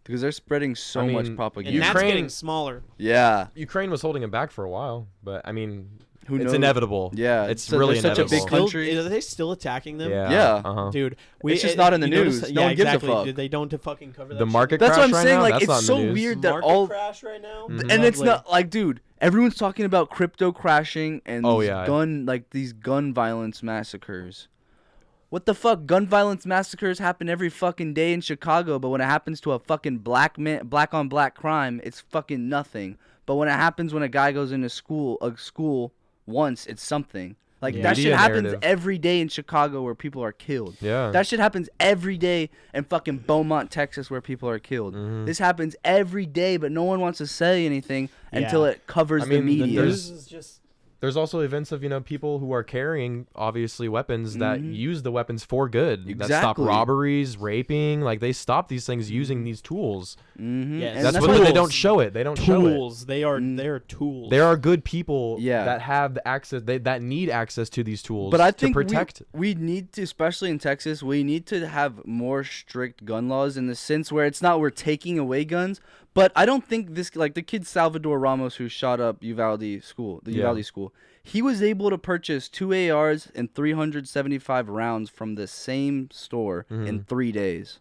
because they're spreading so I much mean, propaganda. And that's Ukraine- getting smaller. Yeah, Ukraine was holding him back for a while, but I mean, who it's knows? inevitable. Yeah, It's so really they're such a big inevitable. country. Are they still attacking them? Yeah. Yeah. Uh-huh. Dude, It's just not in the you notice- news. Yeah, No one gives a exactly. fuck. Dude, they don't fucking cover that The shit. market That's what I'm crash right saying. now, Like, that's it's not in so the news. weird that Market all, crash right now. Mhm. and it's Lovely. not like, dude, everyone's talking about crypto crashing and Oh, these yeah. these gun violence massacres. What the fuck? Gun violence massacres happen every fucking day in Chicago, but when it happens to a fucking black on black crime, it's fucking nothing. But when it happens when a guy goes into school once, it's something. Like, Yeah. that shit Media happens narrative. every day in Chicago where people are killed. Yeah. That shit happens every day in fucking Beaumont, Texas, where people are killed. Mhm. This happens every day, but no one wants to say anything until Yeah. it covers I mean, the media. This is just There's also events of, people who are carrying, obviously, weapons that Mhm. use the weapons for good. That stop Exactly. robberies, raping. Like, they stop these things using these tools. Mm-hmm. Yes. And That's, that's what why they don't show it. They don't show it. tools. They are Mm. they're tools. There are good people Yeah. that have the access, that need access to these tools But I to think protect. we need to, especially in Texas, we need to have more strict gun laws in the sense where it's not we're taking away guns. But I don't think this, like the kid Salvador Ramos who shot up Uvalde school, he was able to purchase 2 ARs and 375 rounds from the same store in 3 days.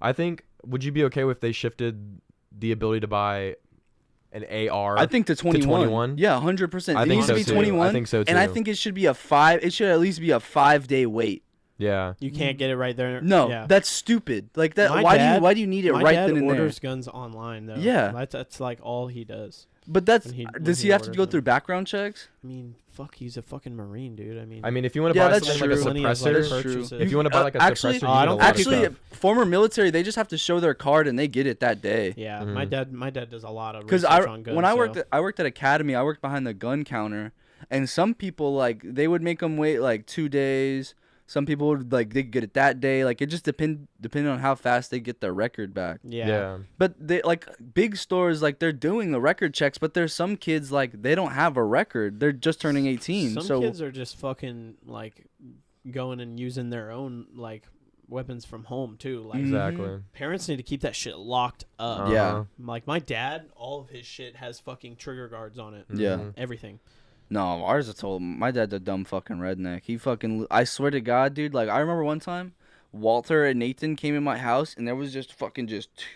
I think, would you be okay if they shifted the ability to buy an AR? I think to 21. 21? Yeah, 100%. I It think needs so to be too. 21. I think so And I too. think it should be it should at least be a 5-day wait. Yeah. You can't get it right there. No, Yeah. that's stupid. Like that. My Why dad- do you need it My right dad then and orders there? guns online though. Yeah. That's like all he does. But that's when does he he have to orders go them. through background checks? I mean, fuck, he's a fucking Marine, dude. I mean, if you want to Yeah, buy that's something like a true. Plenty of, like, suppressor, purchases. if you want to buy like a actually, suppressor, you I need don't a lot of Actually, stuff. former military, they just have to show their card and they get it that day. Yeah, Mhm. my dad does a lot of Because research on guns. when I so. worked at Academy, I worked behind the gun counter, and some people like they would make them wait like 2 days. Some people would like they get it that day. Like it just depending on how fast they get their record back. yeah. But they like big stores like they're doing the record checks, but there's some kids like they don't have a record. They're just turning 18. Some so kids are just fucking like going and using their own like weapons from home too. Like Exactly. parents need to keep that shit locked up. Uh-huh. Yeah. Like my dad, all of his shit has fucking trigger guards on it. Yeah. Mhm. Everything. No, ours are told. My dad's a dumb fucking redneck. He fucking. I swear to God, dude. Like I remember one time, Walter and Nathan came in my house and there was just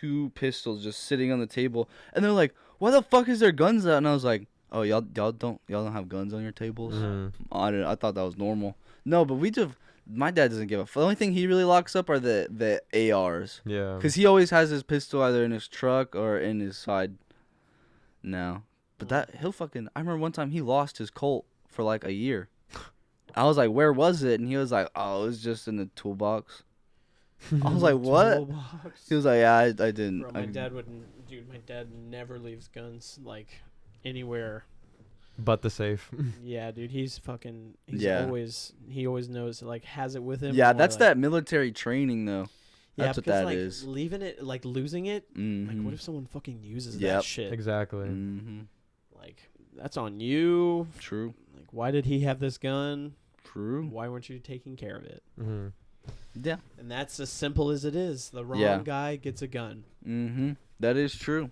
2 pistols just sitting on the table, and they're like, "Why the fuck is there guns out?" And I was like, "Oh, y'all don't have guns on your tables?" Mhm. I thought that was normal. No, but my dad doesn't give a fuck. The only thing he really locks up are the ARs, Yeah. because he always has his pistol either in his truck or in his side. No. But I remember one time he lost his Colt for like a year. I was like, where was it? And he was like, oh, it was just in the toolbox. I was like, what? Toolbox. He was like, yeah, I didn't. Bro, my dad wouldn't. Dude, my dad never leaves guns like anywhere. But the safe. Yeah, dude, he's fucking. He's Yeah. He always knows. Like, has it with him. Yeah, or, that's like, that military training, though. Yeah, That's what because, that like, is. leaving it, like losing it. Like, Mm-hmm. what if someone fucking uses that Yep. shit? Exactly. Mm-hmm. Like, that's on you. True. Like, why did he have this gun? True. Why weren't you taking care of it? Mm-hmm. Yeah. And that's as simple as it is. The wrong Yeah. guy gets a gun. Mm-hmm. That is true.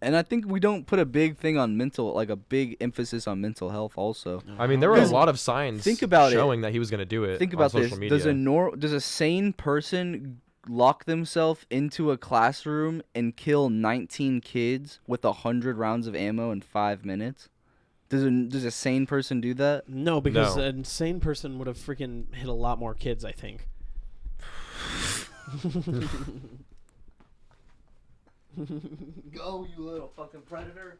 And I think we don't put a big thing on a big emphasis on mental health also. I mean, there were a Because lot of signs think about it. showing that he was going to do it. Think on about social this. media. Does a sane person lock themselves into a classroom and kill 19 kids with 100 rounds of ammo in 5 minutes? Does a sane person do that? No, because No. an insane person would have freaking hit a lot more kids, I think. Go, you little fucking predator.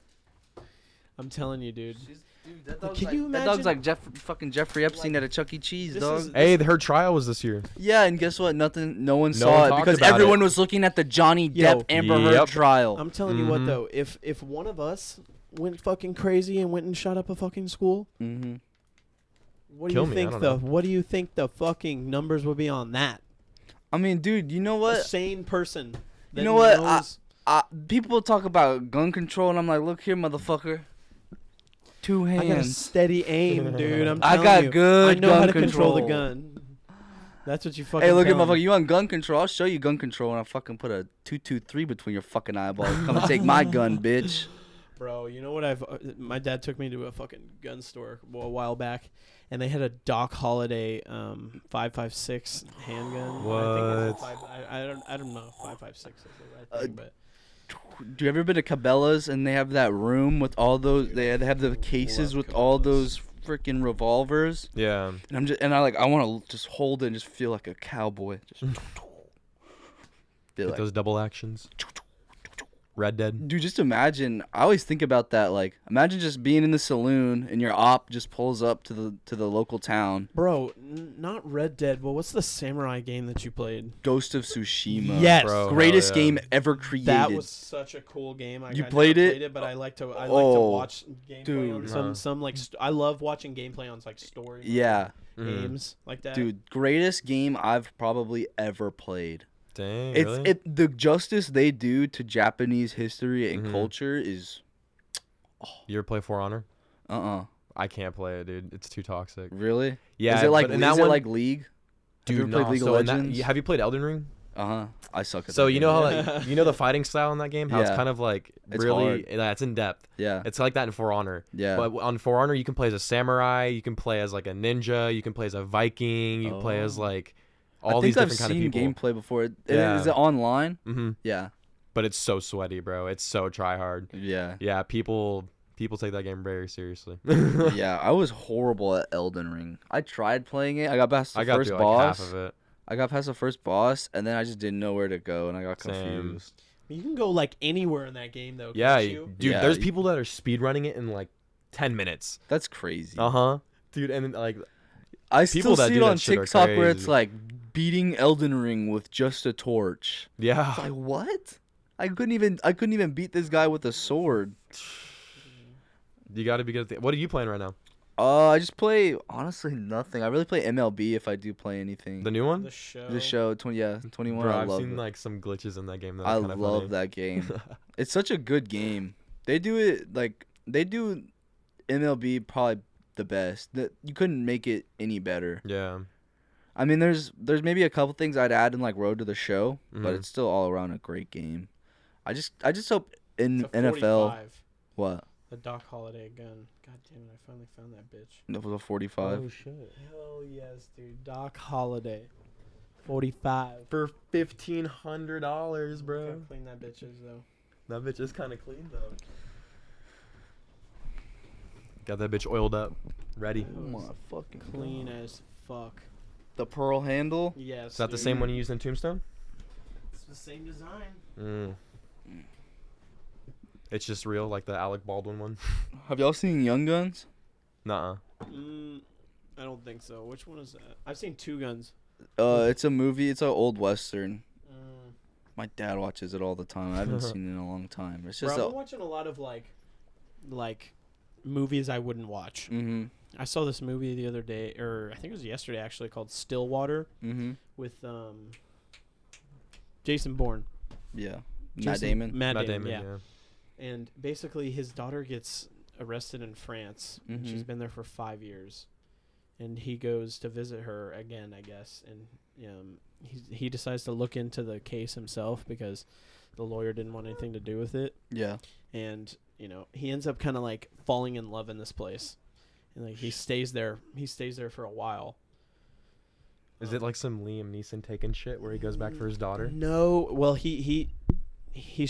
I'm telling you, dude. Dude, that dog's Can like, you that dog's imagine- like fucking Jeffrey Epstein at a Chuck E. Cheese, This dog. is- Hey, her trial was this year. Yeah, and guess what? No one one saw it talked because about everyone it. was looking at the Johnny Yo. Depp Amber Heard Yep. trial. I'm telling you what Mhm. though, if one of us went fucking crazy and went and shot up a fucking school, Mm-hmm. what do Kill you me, I think don't the know. what do you think the fucking numbers would be on that? I mean, dude, you know A what? sane person. That know what? knows- People talk about gun control, and I'm like, look here, motherfucker. 2 I got a hands. steady aim, dude. I'm I telling got you. good I know gun how to control the control. gun. That's what you fucking Hey, look at tell 'em. motherfucker. You want gun control? I'll show you gun control, and I'll fucking put a 223 between your fucking eyeballs. Come and take my gun, bitch. Bro, you know what my dad took me to a fucking gun store a while back, and they had a Doc Holliday 5.56 handgun. What? I don't know if 5.56 is the right thing, but Do you ever been to Cabela's and they have that room with all those? They have the cases with all those freaking revolvers. Yeah. And I want to just hold it and just feel like a cowboy. Just feel Get like, those double actions. Red Dead. dude, just imagine. I always think about that. Like, imagine just being in the saloon and your op just pulls up to the local town. bro, not Red Dead. Well, what's the samurai game that you played? Ghost of Tsushima. Yes. Bro, Greatest hell yeah. game ever created. That was such a cool game. You I played never it? played it, but I like to Oh, watch gameplay dude. on Uh-huh. some like I love watching gameplay on like story Yeah, games like that. dude, greatest game I've probably ever played. Dang. It's really? the justice they do to Japanese history and Mhm. culture is You ever play For Honor? uh-uh. I can't play it, dude. It's too toxic. Really? Yeah. Is it like but in that is it one, like League? dude, have you ever played League of so in that- Legends? have you played Elden Ring? Uh-huh. I suck at So that you game. know how like you know the fighting style in that game? How it's Yeah. kind of like It's really hard. it's in depth. Yeah. It's like that in For Honor. Yeah. But on For Honor you can play as a samurai, you can play as like a ninja, you can play as a Viking, you can play as Oh. like I all think these I've different kind of seen people. gameplay before. Yeah. Is it online? Mm-hmm. Yeah. But it's so sweaty, bro. It's so try hard. Yeah. Yeah, people take that game very seriously. Yeah, I was horrible at Elden Ring. I tried playing it. I got past the I got first through boss. like half of it. I got past the first boss, and then I just didn't know where to go, and I got Same. confused. You can go like anywhere in that game though. Yeah, can't you? dude. Yeah, There's you- people that are speed running it in like 10 minutes. That's crazy. Dude, and then, like I people still that see do it that on shit are TikTok where it's crazy. like beating Elden Ring with just a torch. yeah. It's like what? I couldn't even beat this guy with a sword. You got to be good at what are you playing right now? I just play honestly nothing. I really play MLB if I do play anything. The new one? The show. The show 21. Bro, I I've love seen it. like some glitches in that game that I are kind of love funny. that game. It's such a good game. They do it like they do MLB probably the best. You couldn't make it any better. Yeah. I mean, there's maybe a couple things I'd add in like Road to the Show, but Mhm. it's still all around a great game. I just hope in It's a NFL 45. what The Doc Holliday gun. God damn it! I finally found that bitch. it was a 45. shit. Hell yes, dude. Doc Holliday. 45. For $1,500, Gotta bro. clean that bitches though. That bitch is kind of clean though. Got that bitch oiled up, ready. Oh my fucking Clean God. as fuck. The pearl handle. Yes. Is that the dude. same one you used in Tombstone? It's the same design. Mm. It's just real, like the Alec Baldwin one. Have y'all seen Young Guns? Nuh-uh. I don't think so. Which one is that? I've seen Two Guns. It's a movie. It's an old western. Mm. My dad watches it all the time. I haven't seen it in a long time. It's Bro, just I've been watching a lot of like movies I wouldn't watch. Mm-hmm. I saw this movie the other day, or I think it was yesterday actually, called Stillwater Mm-hmm. with Jason Bourne. Yeah. Matt Jason- Damon. Matt Matt Damon, Damon, yeah. And basically, his daughter gets arrested in France. And she's Mhm. been there for 5 years, and he goes to visit her again, I guess. And he decides to look into the case himself because the lawyer didn't want anything to do with it. Yeah. And he ends up kind of like falling in love in this place, and like he stays there. He stays there for a while. Is it like some Liam Neeson taking shit where he goes back for his daughter? No, well he's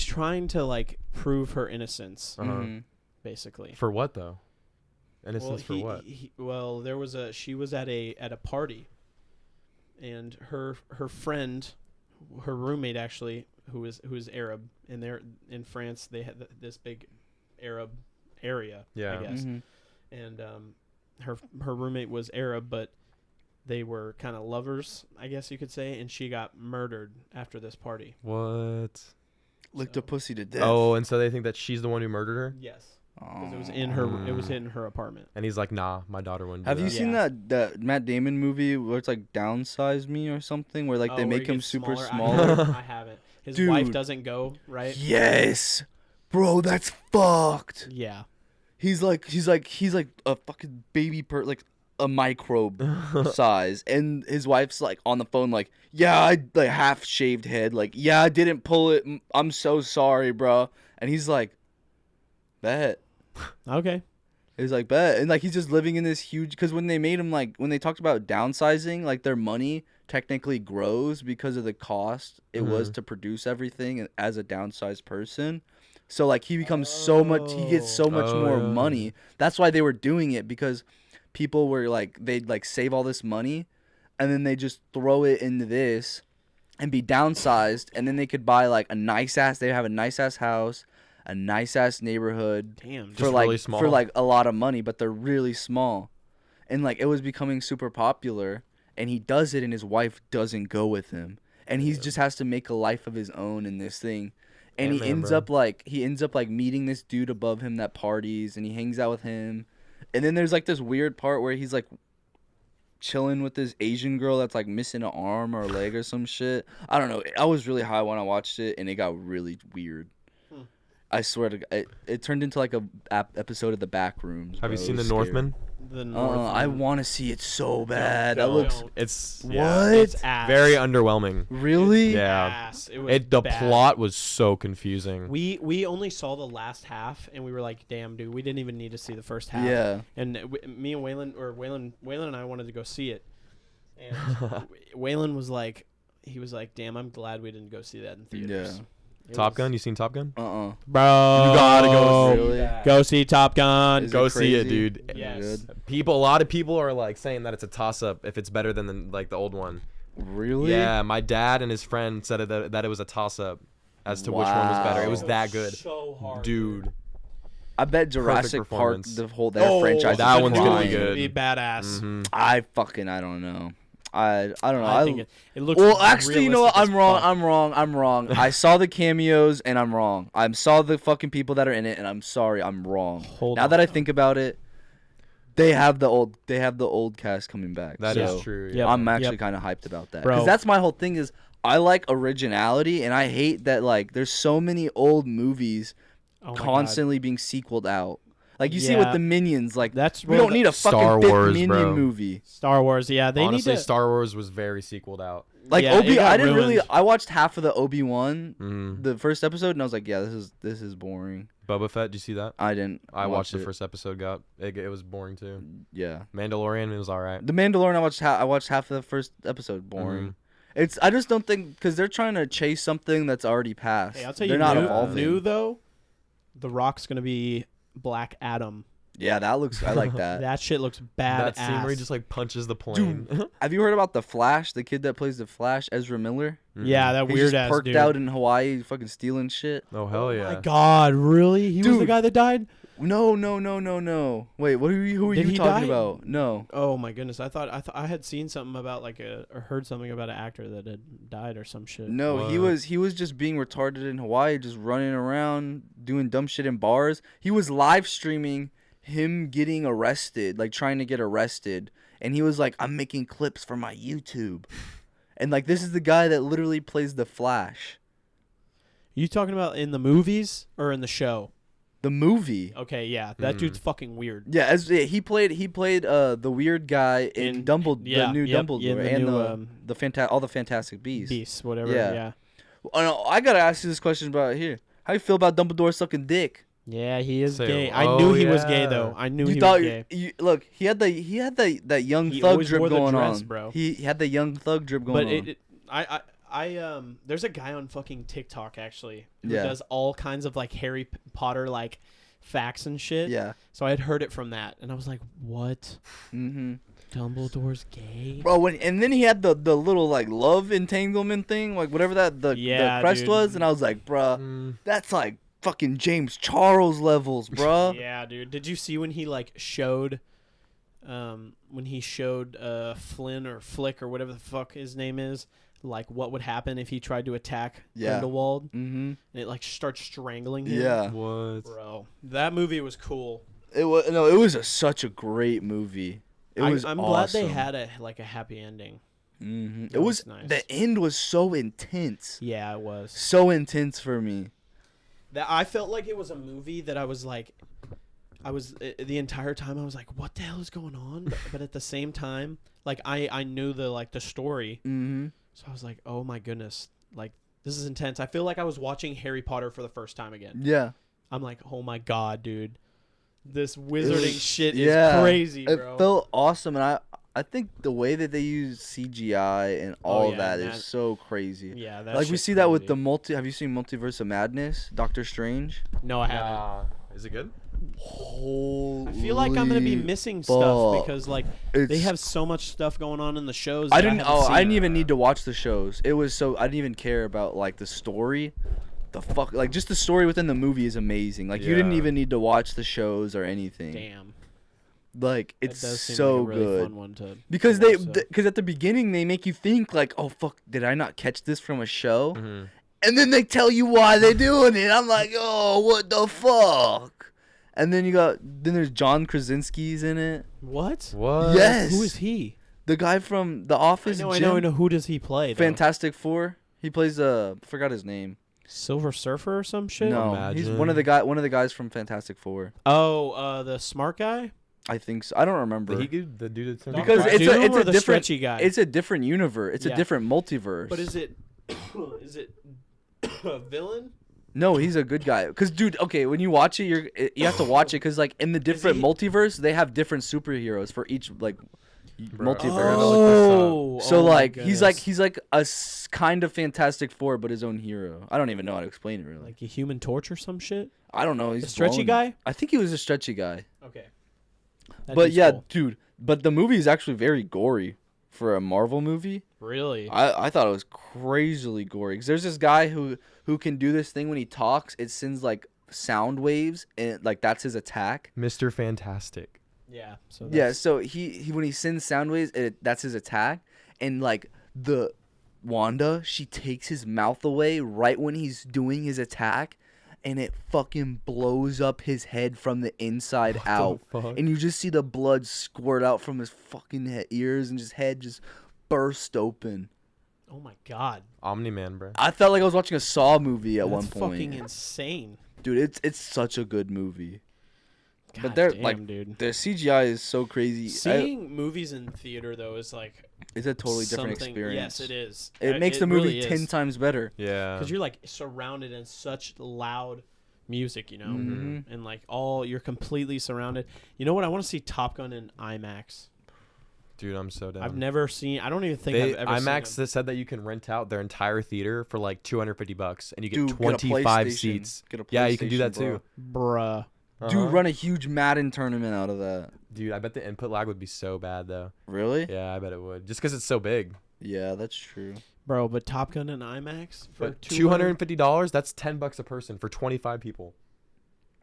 trying to like prove her innocence, Uh-huh. Mhm. basically. For what though? Innocence for what? Well, she was at a party, and her friend her roommate actually, who is Arab, and they're in France. They had this big Arab area, I guess, and her roommate was Arab, but they were kind of lovers, I guess you could say, and she got murdered after this party. What? Licked a pussy to death. Oh, and so they think that she's the one who murdered her? Yes. Because it was in her. It was in her apartment. And he's like, "Nah, my daughter wouldn't." Have do you that. seen that Matt Damon movie where it's like Downsize Me or something, where like they where make he him gets super smaller? smaller? I haven't. His Dude. wife doesn't go, right? Yes, bro, that's fucked. Yeah. He's like a fucking baby like a microbe size, and his wife's like on the phone like, yeah, I like half shaved head, like, yeah, I didn't pull it, I'm so sorry, bro. And he's like, bet. Okay. He's like, bet. And like he's just living in this huge, because when they made him, like when they talked about downsizing, like their money technically grows because of the cost it was to produce everything as a downsized person. So like he becomes he gets so much more money. That's why they were doing it, because people were like, they'd like save all this money and then they just throw it into this and be downsized, and then they could buy like they have a nice ass house, a nice ass neighborhood. Damn. Just really small. For like a lot of money, but they're really small. And like it was becoming super popular, and he does it and his wife doesn't go with him. And he just has to make a life of his own in this thing. And he ends up like meeting this dude above him that parties, and he hangs out with him. And then there's like this weird part where he's like chilling with this Asian girl that's like missing an arm or a leg or some shit. I don't know. I was really high when I watched it, and it got really weird. I swear to God, it turned into like a episode of The Backrooms. Have you seen The Northman? The Northman. I want to see it so bad. Don't. That looks It's what? It's ass. very underwhelming. Really? Yeah. Ass. It was The bad. plot was so confusing. We only saw the last half, and we were like, "Damn, dude, we didn't even need to see the first half." Yeah. And me and Waylon and I wanted to go see it, and Waylon was like, "Damn, I'm glad we didn't go see that in theaters." Yeah. Top Gun? You seen Top Gun? Uh-uh. Bro, You gotta go. Really? Go see Top Gun. Is Go it see it, crazy? dude. Yes. A lot of people are like saying that it's a toss-up if it's better than the old one. Really? Yeah, my dad and his friend said that it was a toss-up as to which one was better. It was Wow. that good, So hard, dude. I bet Jurassic Park, performance. their franchise. that is one's flying. gonna be good. Be badass. Mhm. I don't know. I don't know. I think it looks. Well, actually, you know what? realistic as I'm wrong. I saw the cameos and I'm wrong. I saw the fucking people that are in it and I'm sorry, I'm wrong. Hold now on. that I think about it, they have the old cast coming back. That so is true. Yep. I'm actually Yep. kind of hyped about that. Bro. Because that's my whole thing is I like originality, and I hate that like there's so many old movies Oh my constantly being sequeled out. Like you see with Yeah. the Minions, like That's we where don't the- need a Star fucking fifth Wars, Minion bro. movie. Star Wars. Yeah, they Honestly, need to. Star Wars was very sequeled out. Like Yeah, it got I didn't really. ruined. I watched half of the Obi-Wan, Mhm. the first episode, and I was like, yeah, this is boring. Boba Fett, did you see that? I didn't. I watched the it. first episode. It was boring too. Yeah, Mandalorian, it was all right. The Mandalorian. I watched half of the first episode. Boring. Mhm. I just don't think because they're trying to chase something that's already passed. Hey, I'll tell they're you, not new, evolving. new though. The Rock's gonna be Black Adam. Yeah, that looks. I like that. That shit looks bad. That scene where he just like punches the plane. Have you heard about the Flash? The kid that plays the Flash, Ezra Miller. Yeah, that He's weird just ass perked dude. out in Hawaii, fucking stealing shit. Oh hell yeah! My God, really? He was the Dude. guy that died? No. Wait, who are Did you he talking die? about? No. Oh my goodness! I thought I had seen something about or heard something about an actor that had died or some shit. No, he What? was just being retarded in Hawaii, just running around doing dumb shit in bars. He was live streaming him getting arrested, like trying to get arrested, and he was like, "I'm making clips for my YouTube," and like this is the guy that literally plays the Flash, You talking about in the movies or in the show? the movie. Okay, yeah, that dude's fucking weird. Yeah, he played the weird guy in Dumbledore, yeah, the new yep, Dumbledore, yeah, the and new, all the Fantastic Beasts. Beast, whatever. Yeah. Yeah. Oh, no, I gotta ask you this question about here. How you feel about Dumbledore sucking dick? Yeah, he is Say- gay. I oh, knew he was gay yeah. though. I knew You he thought was gay. look, he had that young He thug always drip wore the going dress, on, bro. He had the young thug drip going But on. I there's a guy on fucking TikTok actually who Yeah. does all kinds of like Harry Potter like facts and shit. Yeah. So I had heard it from that, and I was like, "What? Mm-hmm. Dumbledore's gay?" Bro, and then he had the little like love entanglement thing, like whatever the crest dude. was, and I was like, bruh, that's like fucking James Charles levels, bruh. Yeah, dude. Did you see when he like showed, Flynn or Flick or whatever the fuck his name is, like what would happen if he tried to attack Grindelwald? Mm-hmm. And it like starts strangling him. Yeah. What? Bro, that movie was cool. It was such a great movie. I'm awesome. glad they had a happy ending. Mm-hmm. That It was nice. The end was so intense. Yeah, it was. So intense for me. That I felt like it was a movie that I was the entire time I was like, what the hell is going on? But at the same time, like I knew the story. Mm-hmm. So I was like, oh my goodness, like this is intense. I feel like I was watching Harry Potter for the first time again. Yeah. I'm like, oh my god, dude, this wizarding shit is crazy, bro. It felt awesome, and I think the way that they use CGI and all that is so crazy. Yeah, that's like we see that with the Have you seen Multiverse of Madness? Doctor Strange. No, I haven't. Is it good? Holy I feel like I'm gonna be missing stuff because like they have so much stuff going on in the shows. I didn't even need to watch the shows. It was I didn't even care about like the story. The fuck, like just the story within the movie is amazing. Like you didn't even need to watch the shows or anything. Damn. Like it's That does seem so like a really good fun one to because watch, because at the beginning they make you think like, oh fuck, did I not catch this from a show? Mm-hmm. And then they tell you why they're doing it. I'm like, oh, what the fuck? And then there's John Krasinski's in it. What? What? Yes. Who is he? The guy from The Office. I know. Who does he play? Though? Fantastic Four. He plays forgot his name. Silver Surfer or some shit. No, he's one of the guys from Fantastic Four. Oh, the smart guy. I think so. I don't remember. The dude that's because it's a the different stretchy guy. It's a different universe. It's a different multiverse. But is it a villain? No, he's a good guy. Cause dude, okay, when you watch it, you have to watch it because like in the different multiverse, they have different superheroes for each like multiverse. Oh, so like goodness. he's like a kind of Fantastic Four, but his own hero. I don't even know how to explain it really. Like a Human Torch or some shit. I don't know. He's a stretchy guy. I think he was a stretchy guy. Okay. But yeah, dude. But the movie is actually very gory for a Marvel movie. Really? I thought it was crazily gory. Cause there's this guy who can do this thing when he talks. It sends like sound waves, and like that's his attack. Mr. Fantastic. Yeah. So he when he sends sound waves, that's his attack. And like the Wanda, she takes his mouth away right when he's doing his attack. And it fucking blows up his head from the inside out. And you just see the blood squirt out from his fucking ears, and his head just burst open. Oh my god. Omni-Man, bro. I felt like I was watching a Saw movie at one point. That's fucking insane. Dude, it's such a good movie. God but they're damn, like dude. the CGI is so crazy. Seeing movies in theater though is like it's a totally different experience. Yes, it is. It makes the movie really 10 times better. Yeah. Because you're like surrounded in such loud music, you know, Mm-hmm. and like you're completely surrounded. You know what? I want to see Top Gun in IMAX. Dude, I'm so down. I've never seen. I don't even think I've ever IMAX seen said that you can rent out their entire theater for like $250, and you get Dude, get a 25 PlayStation. seats. Get a Yeah, you can do PlayStation, that too. Bruh. Dude, run a huge Madden tournament out of that. Dude, I bet the input lag would be so bad though. Really? Yeah, I bet it would. Just because it's so big. Yeah, that's true. Bro, but Top Gun in IMAX for But $250, that's $10 a person for 25 people.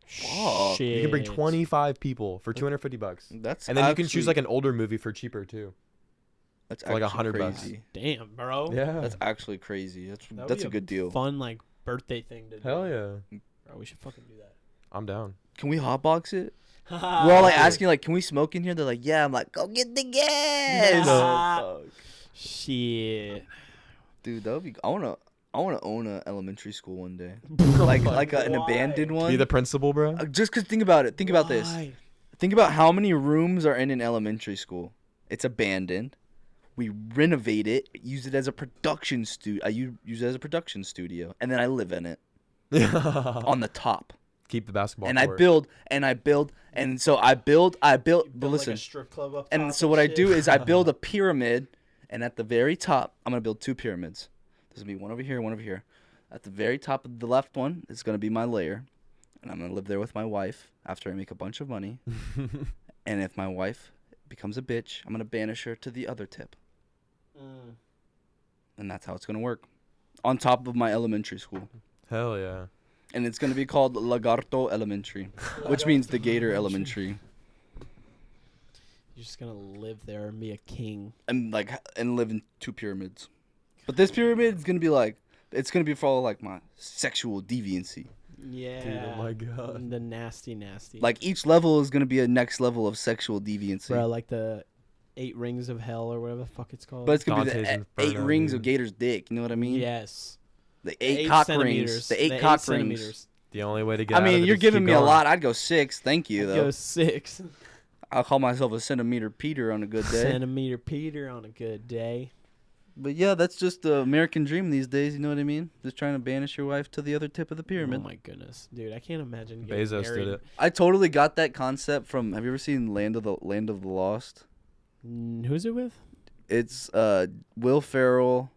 Fuck. Shit. You can bring 25 people for $250. That's And then you can choose like an older movie for cheaper too. that's for like actually $100. crazy. Damn, bro. Yeah. That's actually crazy. That would That's be a good deal. Fun like birthday thing to do. Hell yeah. Bro, we should fucking do that. I'm down. Can we hotbox it? We're all like asking like, can we smoke in here? They're like, yeah. I'm like, go get the gas. No. Shit. Dude, that would be. I wanna own an elementary school one day. like an abandoned one. Be the principal, bro. Just cause think about it. Think about this. Think about how many rooms are in an elementary school. It's abandoned. We renovate it, use it as a production studio. I use it as a production studio, and then I live in it on the top. Keep the basketball And court. I build, and so I build. But Build listen, like a strip club up and top so what I shit. do is I build a pyramid, and at the very top, I'm gonna build two pyramids. There's gonna be one over here, one over here. At the very top of the left one is gonna be my lair, and I'm gonna live there with my wife after I make a bunch of money. And if my wife becomes a bitch, I'm going to banish her to the other tip. And that's how it's going to work. On top of my elementary school. Hell yeah. And it's going to be called Lagarto Elementary, which means the Gator Elementary. You're just going to live there and be a king. And live in 2 pyramids. But this pyramid is going to be like, it's going to be for all like my sexual deviancy. Yeah. Dude, oh my God. The nasty. Like each level is going to be a next level of sexual deviancy. Bro, like the 8 rings of hell or whatever the fuck it's called. But it's going to be Dante's the 8 Inferno, rings dude. of Gator's dick. You know what I mean? Yes. The 8 cock rings. centimeters. The 8 cock rings. centimeters. The only way to get I out of mean, it you're is giving keep me a going. lot. I'd go 6. Thank you, though. Go 6. I'll call myself a centimeter Peter on a good day. Centimeter Peter on a good day. But yeah, that's just the American dream these days. You know what I mean? Just trying to banish your wife to the other tip of the pyramid. Oh my goodness, dude! I can't imagine getting Bezos married. did it. I totally got that concept from. Have you ever seen Land of the Lost? Who's it with? It's Will Ferrell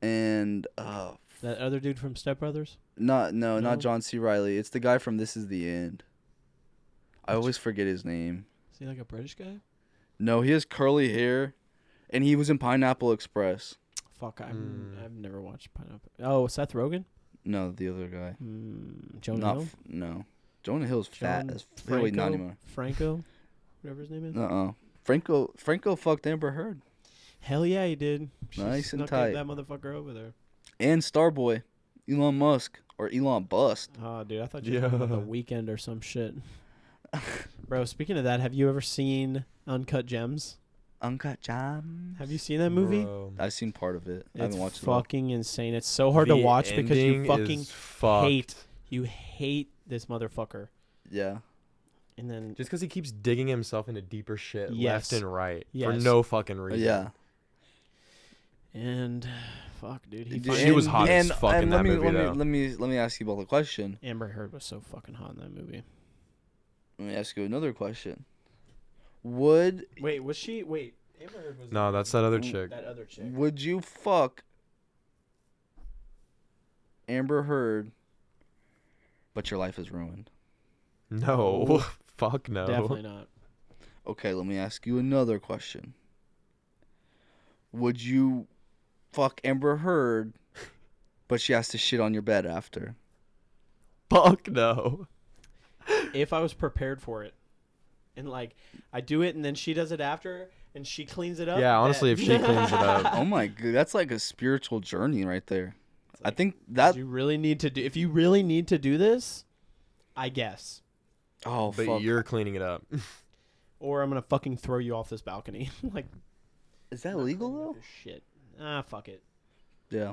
and That other dude from Step Brothers? not No? John C. Reilly. It's the guy from This Is the End. I always forget his name. Is he like a British guy? No, he has curly hair, and he was in Pineapple Express. Fuck, I've never watched Pineapple. Oh, Seth Rogen? No, the other guy. Jonah Not Hill? no. Jonah Hill's fat John as wait, not Franco? anymore. Franco? Whatever his name is? Franco fucked Amber Heard Hell yeah, he did. She Nice and snuck tight. that motherfucker over there. and Starboy, Elon Musk or Elon Bust. Oh, dude, I thought you were talking about The Weeknd or some shit. Bro, speaking of that, have you ever seen Uncut Gems? Uncut Gems. Have you seen that movie? Bro. I've seen part of it. I It's haven't watched it all. fucking insane. It's so hard to The watch because you ending fucking is fucked. hate this motherfucker. Yeah. And then Just because he keeps digging himself into deeper shit Yes. left and right for Yes. no fucking reason. Yeah. and fuck, dude, he She finally- was hot as fuck in that movie, though. Let me ask you both a question. Amber Heard was so fucking hot in that movie. Let me ask you another question. Would Wait, was she? Wait, Amber Heard was. No, that's that other chick. That other chick. would you fuck Amber Heard, but your life is ruined? No. Fuck no. Definitely not. Okay, let me ask you another question. Would you fuck Amber Heard, but she has to shit on your bed after? Fuck no. If I was prepared for it, and like I do it, and then she does it after, and she cleans it up. Yeah, honestly, if she cleans it up. Oh my god, that's like a spiritual journey right there. I like, think that. you really need to do. If you really need to do this, I guess. Oh But fuck. you're cleaning it up. Or I'm gonna fucking throw you off this balcony. Like, Is that legal though? shit. Ah, fuck it. Yeah.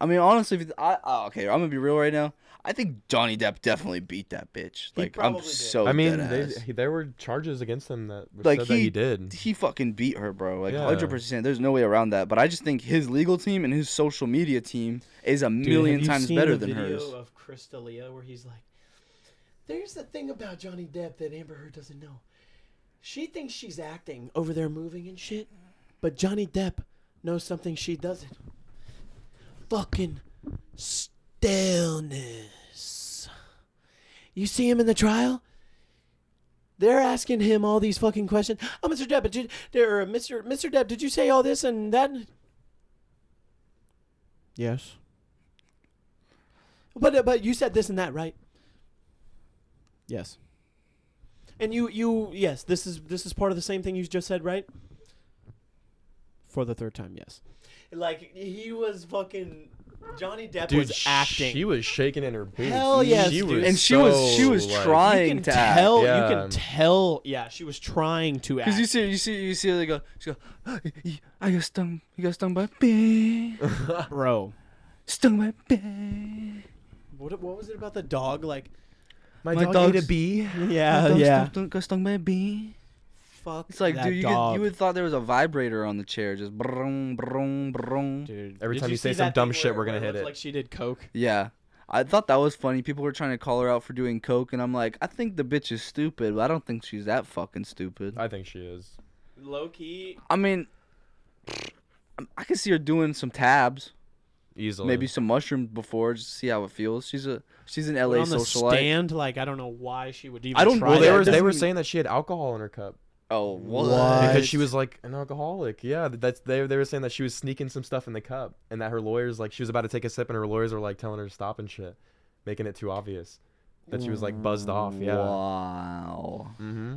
I mean, honestly, if okay, I'm gonna be real right now. I think Johnny Depp definitely beat that bitch. He Like, I'm probably did. so. I mean, deadass. there were charges against him that Like, said that he did. He fucking beat her, bro. Like, Yeah. 100%. There's no way around that. But I just think his legal team and his social media team is a Dude, million have you times seen better the than video hers. of Chris D'Elia where he's like, "There's the thing about Johnny Depp that Amber Heard doesn't know. She thinks she's acting over there moving and shit, but Johnny Depp knows something she doesn't. Fucking stillness. You see him in the trial? They're asking him all these fucking questions. Oh, Mr. Depp, Mr. Depp, did you say all this and that? Yes. But you said this and that, right? Yes. And yes, this is part of the same thing you just said, right? For the third time, yes. Like, he was fucking Johnny Depp Dude, was acting. She was shaking in her boots. Hell yes, she dude. was And she was like- trying you can to act. tell. Yeah. You can tell. Yeah, she was trying to act. Because you see, they go, she go, I got stung. You got stung by a bee. bro. Stung by a bee. What was it about the dog? Like, My My dog dog's- ate a bee. yeah, My dog yeah. got stung by a bee. Fuck. It's like, that dude, you dog. would thought there was a vibrator on the chair, just brung, brung, brung. Dude, Every did time you say see some that dumb thing shit, where- we're gonna where it hit looked it. Like she did coke. Yeah. I thought that was funny. People were trying to call her out for doing coke, and I'm like, I think the bitch is stupid, but I don't think she's that fucking stupid. I think she is. Low key. I mean, I can see her doing some tabs. Easily. maybe some mushrooms before, just to see how it feels. She's an But LA on the socialite. stand, like I don't know why she would even. I don't- try well, Well, that. they were doesn't- saying that she had alcohol in her cup Oh, What? because she was like an alcoholic. Yeah, they were saying that she was sneaking some stuff in the cup, and that her lawyers like she was about to take a sip, and her lawyers were like telling her to stop and shit, making it too obvious that she was like buzzed off. Yeah. Wow. Mm-hmm.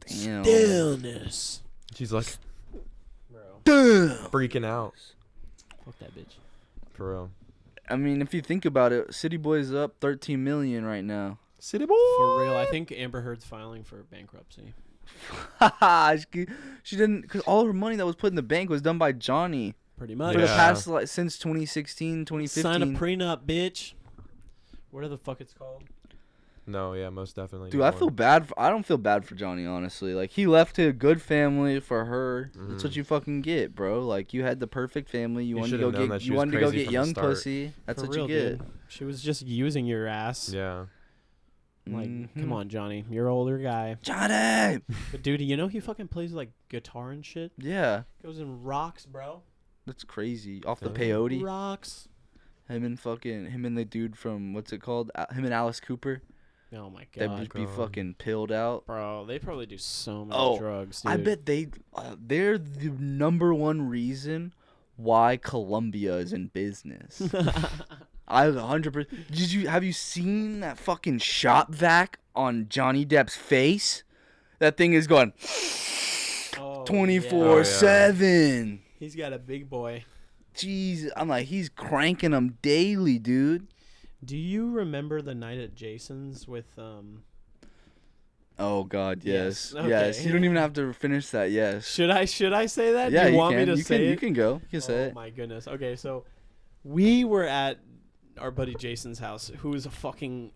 Damn. Stillness. She's like Bro, Damn. freaking out fuck that bitch. for real. I mean, if you think about it, City Boy's up 13 million right now. City boy. For real, I think Amber Heard's filing for bankruptcy. She didn't, because all her money that was put in the bank was done by Johnny Pretty for much. the Yeah. past, like, since 2016, 2015. Sign a prenup, bitch. Whatever the fuck it's called. No, yeah, most definitely. Dude, I feel bad. I don't feel bad for Johnny, honestly. Like, he left a good family for her. That's what you fucking get, bro. Like, you had the perfect family. You You wanted to should've go known get. that she You was wanted to go crazy get from the young start. pussy. That's For what real, you get. dude. She was just using your ass. Yeah. Like, Mhm. come on, Johnny. You're an older guy. Johnny. But, dude, you know he fucking plays, like, guitar and shit? Yeah, Goes and rocks, bro. that's crazy. Off the Damn. peyote. Rocks. Him and the dude from what's it called? Him and Alice Cooper. Oh, my They'd God. just be God. fucking pilled out. Bro, they probably do so many Oh, drugs, dude. I bet they're the number one reason why Colombia is in business. I 100%. Have you seen that fucking shop vac on Johnny Depp's face? That thing is going Oh, 24/7. He's got a big boy. Jeez, I'm like, he's cranking them daily, dude. Do you remember the night at Jason's with Oh God, yes, Yes, yes. okay. You don't even have to finish that. Yes. Should I say that? Yeah, Do you you want can. me to you say can. it? You can go. You can say Oh it. my goodness. Okay, so we were at our buddy Jason's house, who is a fucking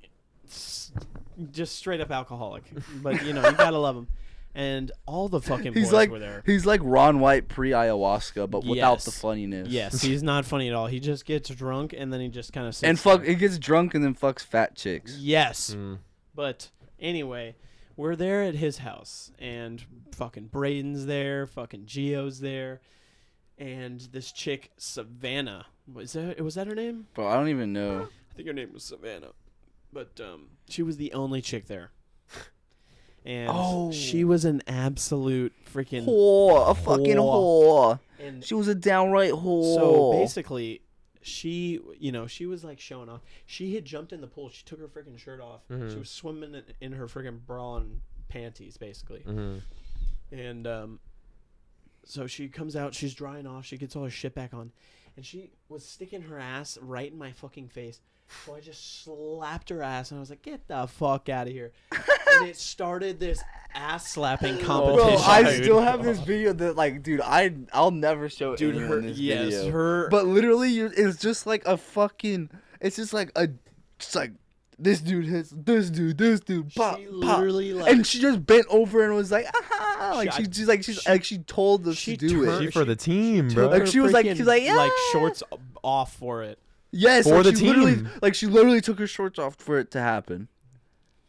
just straight up alcoholic. But you gotta love him. And all the fucking boys were there. He's like Ron White pre ayahuasca, but without the Yes. funniness. Yes, he's not funny at all. He just gets drunk and then he just kind of sits And there. he gets drunk and then fucks fat chicks. Yes. Mm. But anyway, we're there at his house, and fucking Braden's there, fucking Gio's there, and this chick Savannah was that her name? Bro, I don't even know. I think her name was Savannah, but she was the only chick there, and Oh. she was an absolute freaking. Whore, a fucking whore. And She was a downright whore. so basically, she was like showing off. She had jumped in the pool. She took her freaking shirt off. Mhm. She was swimming in her freaking bra and panties, basically. Mm-hmm. And so she comes out. She's drying off. She gets all her shit back on, and she was sticking her ass right in my fucking face. So I just slapped her ass, and I was like, "Get the fuck out of here!" And it started this ass slapping competition. Bro, I dude. still have this video that, like, dude, I'll never show Dude, anyone this video. her. But literally, it's just like a fucking. It's just like this dude hits this dude. Pop, She pop. literally, like- and she just bent over and was like, ah, like She- she told us she to do turned- it. She for the team, took bro. Like, her she was like- freaking, she was like, like "Yeah." shorts off for it. Yes, For like, the she literally, team. like she literally took her shorts off for it to happen.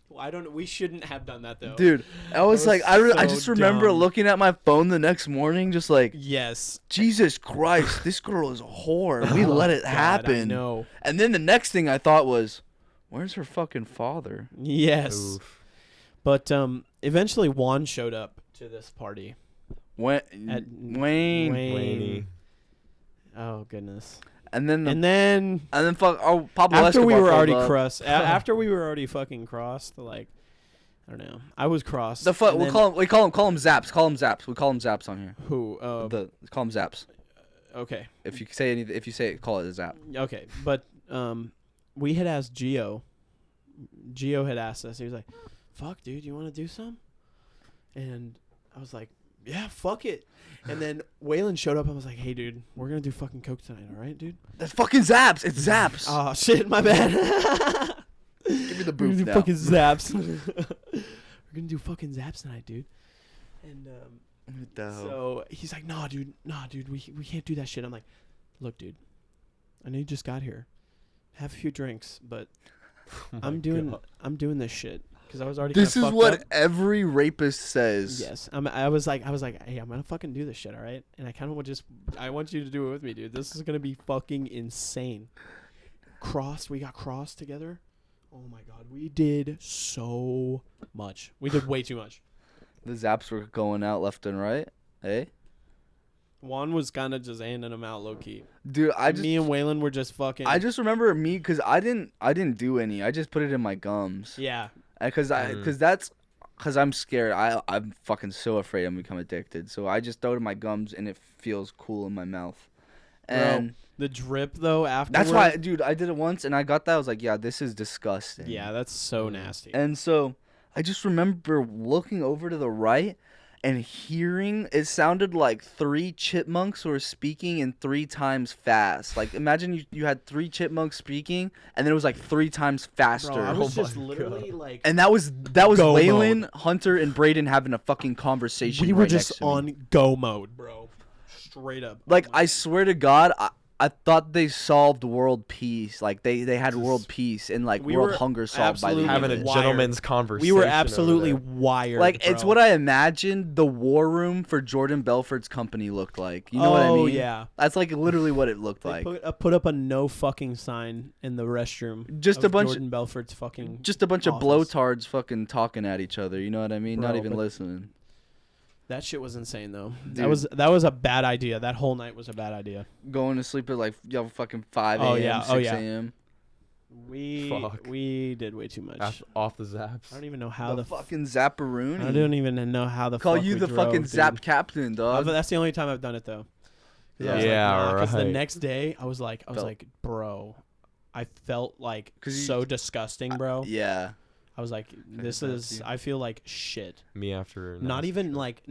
Well, I don't. We shouldn't have done that though, Dude, I was was like, I so just remember dumb. looking at my phone the next morning, just like, Yes. Jesus Christ, this girl is a whore. And we let it happen. No. And then the next thing I thought was, where's her fucking father? Yes. Oof. But eventually Juan showed up to this party. Wayne. Wayne. Oh goodness. And then And then Pablo after we Escobar were pulled already up. crossed, after we were already fucking crossed, like I don't know, I was crossed. The and we then- call him Zaps. Call him Zaps. We call him Zaps on here. who? Call him Zaps. Okay. If you say anything, if you say it, call it a Zap. Okay, but we had asked Gio. Gio had asked us. He was like, "Fuck, dude, you want to do some?" And I was like, "Yeah, fuck it." And then Waylon showed up. I was like, "Hey, dude, we're gonna do fucking coke tonight, all right, dude?" That's fucking Zaps. It's Zaps. Oh shit, my bad. Give me the We're booth gonna do now. fucking zaps. We're gonna do fucking zaps tonight, dude. And What the hell? so he's like, nah, dude, we can't do that shit. I'm like, look, dude, I know you just got here. Have a few drinks, but Oh my I'm doing God. this shit. because I was already. This kinda is fucked what up. every rapist says. Yes, I was like, hey, I'm gonna fucking do this shit, all right? And I kind of I want you to do it with me, dude. This is gonna be fucking insane. We got crossed together. Oh my god, we did so much. We did way too much. The zaps were going out left and right. Hey, Juan was kind of just handing them out low key. dude, Me and Waylon were just fucking. I just remember me because I didn't do any. I just put it in my gums. Yeah. Because I'm scared. I'm fucking so afraid I'm become addicted. So I just throw it in my gums and it feels cool in my mouth. And Bro, the drip though afterwards. that's why, dude, I did it once and I got that. I was like, yeah, this is disgusting. Yeah, that's so nasty. And so I just remember looking over to the right and hearing it sounded like 3 chipmunks were speaking in 3 times fast. Like imagine you had 3 chipmunks speaking and then it was like 3 times faster. Bro, I was Oh just my literally like. And that was Go Waylon, mode. Hunter, and Braden having a fucking conversation. We were right just next to me. on go mode, bro. Straight up. Like Oh my I swear to God, I thought they solved world peace. Like they had world peace and like We world were hunger solved by the absolutely end Having of a it. wired. gentleman's conversation. We were over absolutely there. wired. Like it's bro. what I imagined the war room for Jordan Belfort's company looked like. You know what I mean? Oh yeah. That's like literally what it looked They like. put up a no fucking sign in the restroom. Just of a bunch of- Jordan Belfort's fucking. Just a bunch of office. blowtards fucking talking at each other. You know what I mean? Not Bro, even but- listening. That shit was insane though. Dude. That was a bad idea. That whole night was a bad idea. Going to sleep at like fucking 5 a.m. Oh, yeah. 6 Oh, yeah. a.m. Fuck. We did way too much. Off the zaps. I don't even know how The the. fucking Zapparoony. I don't even know how the. Call fuck you we the drove, fucking dude. Zap captain, dog. That's the only time I've done it though. 'Cause I was Yeah, Because the right. next day I was like, Felt- bro, I felt like 'Cause you- so disgusting, bro. Yeah. I was like, this bad is. too. I feel like shit. Me after. Not even like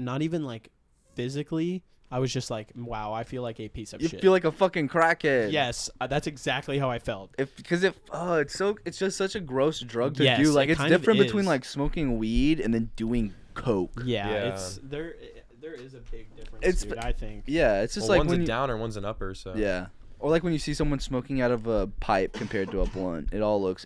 physically. I was just like, wow, I feel like a piece of You shit. feel like a fucking crackhead. Yes, that's exactly how I felt. It's just such a gross drug to Yes, do. Like it it's kind of different between is. like smoking weed and then doing coke. Yeah, Yeah. it's there. There is a big difference, It's- dude. I think. Yeah, it's just Well, like one's when a you, downer, one's an upper. So yeah, or like when you see someone smoking out of a pipe compared to a blunt. It looks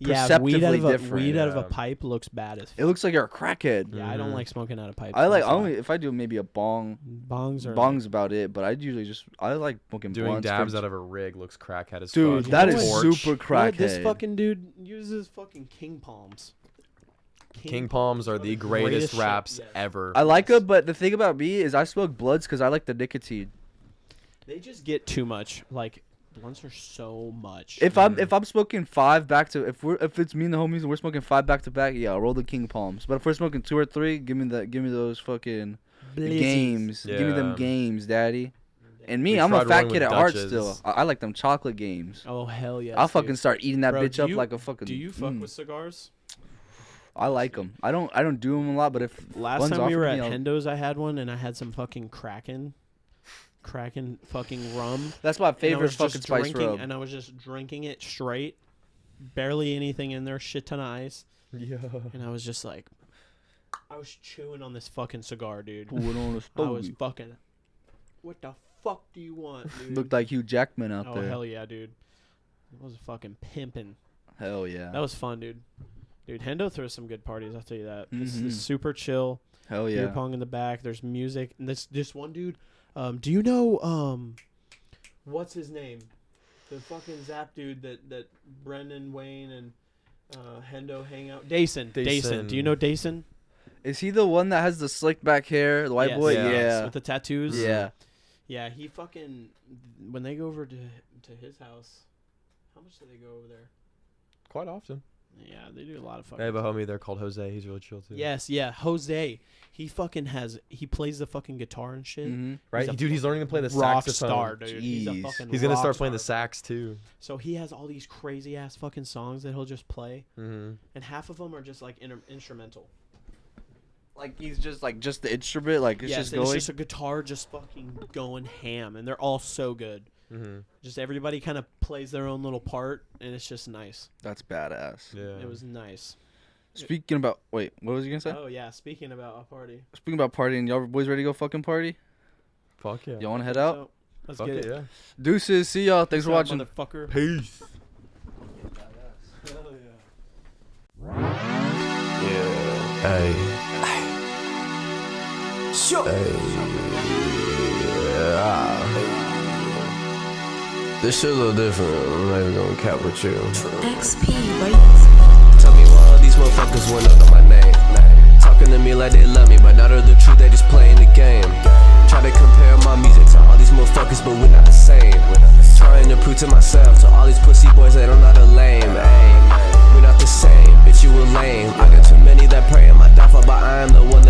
Yeah, perceptively different. weed out of a Yeah. pipe looks bad as. It looks like you're a crackhead. Yeah, I don't Mhm. like smoking out of pipes. I like That's why. only if I do maybe a bong. bongs or Bong's about it, but I usually I like smoking doing blunts. dabs out of a rig looks crackhead as Dude, fuck. that You is know Torch. super You know what, crackhead. this fucking dude uses fucking king palms. King palms are the Greatest greatest shit, wraps yes. ever. I like it, but the thing about me is I smoke bloods because I like the nicotine. They just get too much. Like blunts are so much. If I'm smoking 5 back to if it's me and the homies and we're smoking 5 back to back, yeah, I'll roll the king palms. But if we're smoking 2 or 3, give me those fucking Blitzes. games. Give me them Yeah. games, daddy. And me, We I'm a tried fat rolling kid with at heart Dutches. still. I like them chocolate games. Oh hell yeah! I'll fucking start eating that Bro, bitch do up you- like a fucking. Do you fuck with cigars? I like them. I don't do them a lot, but if Last one's time we offered were me, at I'll- Hendo's, I had one and I had some fucking Kraken fucking rum. That's my And I favorite was fucking just spice drinking, rub. and I was just drinking it straight, barely anything in there, shit ton of ice, Yeah. and I was just like, I was chewing on this fucking cigar, dude. Pull it on a I was stogie. fucking. What the fuck do you want, dude? Looked like Hugh Jackman out Oh there. hell yeah, dude! I was fucking pimping. Hell yeah. That was fun, dude. Dude, Hendo throws some good parties. I'll tell you that. It's Mhm. super chill. Hell Beer yeah. pong in the back. There's music. And this one dude. Do you know what's his name? The fucking Zap dude that Brendan, Wayne, and Hendo hang out. Dason. Dason. Do you know Dason? Is he the one that has the slicked back hair, the white Yes. boy? Yeah. Yeah. With the tattoos. Yeah. Yeah. He fucking when they go over to his house. How much do they go over there? Quite often. Yeah, they do a lot of fucking. I have a homie there called Jose. He's really chill too. Yes, yeah, Jose. He fucking he plays the fucking guitar and shit. Mm-hmm. Right, He's a dude. He's learning to play the Rock saxophone. star, dude. He's a Jeez. fucking He's gonna rock start playing the star, bro. sax too. So he has all these crazy ass fucking songs that he'll just play, Mm-hmm. and half of them are just like instrumental. Like he's just the instrument, like it's Yes, just and going. it's just a guitar just fucking going ham, and they're all so good. Mm-hmm. Just everybody kind of plays their own little part, and it's just nice. That's badass. Yeah. It was nice. Speaking about, wait, what was you gonna say? Oh yeah, speaking about a party. Speaking about partying, y'all boys ready to go fucking party? Fuck yeah. Y'all wanna head out? So, let's Fuck get it, it. yeah. Deuces, see y'all. Thanks for Peace out, watching. motherfucker. Peace. Hell yeah. Hey. Sure. This shit a little different. I'm not even gonna cap with you. XP, right? Tell me why all these motherfuckers wanna know my name. Talking to me like they love me, but not of the truth, they just playing the game. Try to compare my music to all these motherfuckers, but we're not the same. Trying to prove to myself, to all these pussy boys, that I'm not a lame. Ay, we're not the same, bitch, you a lame. I got too many that pray in my downfall, but I am the one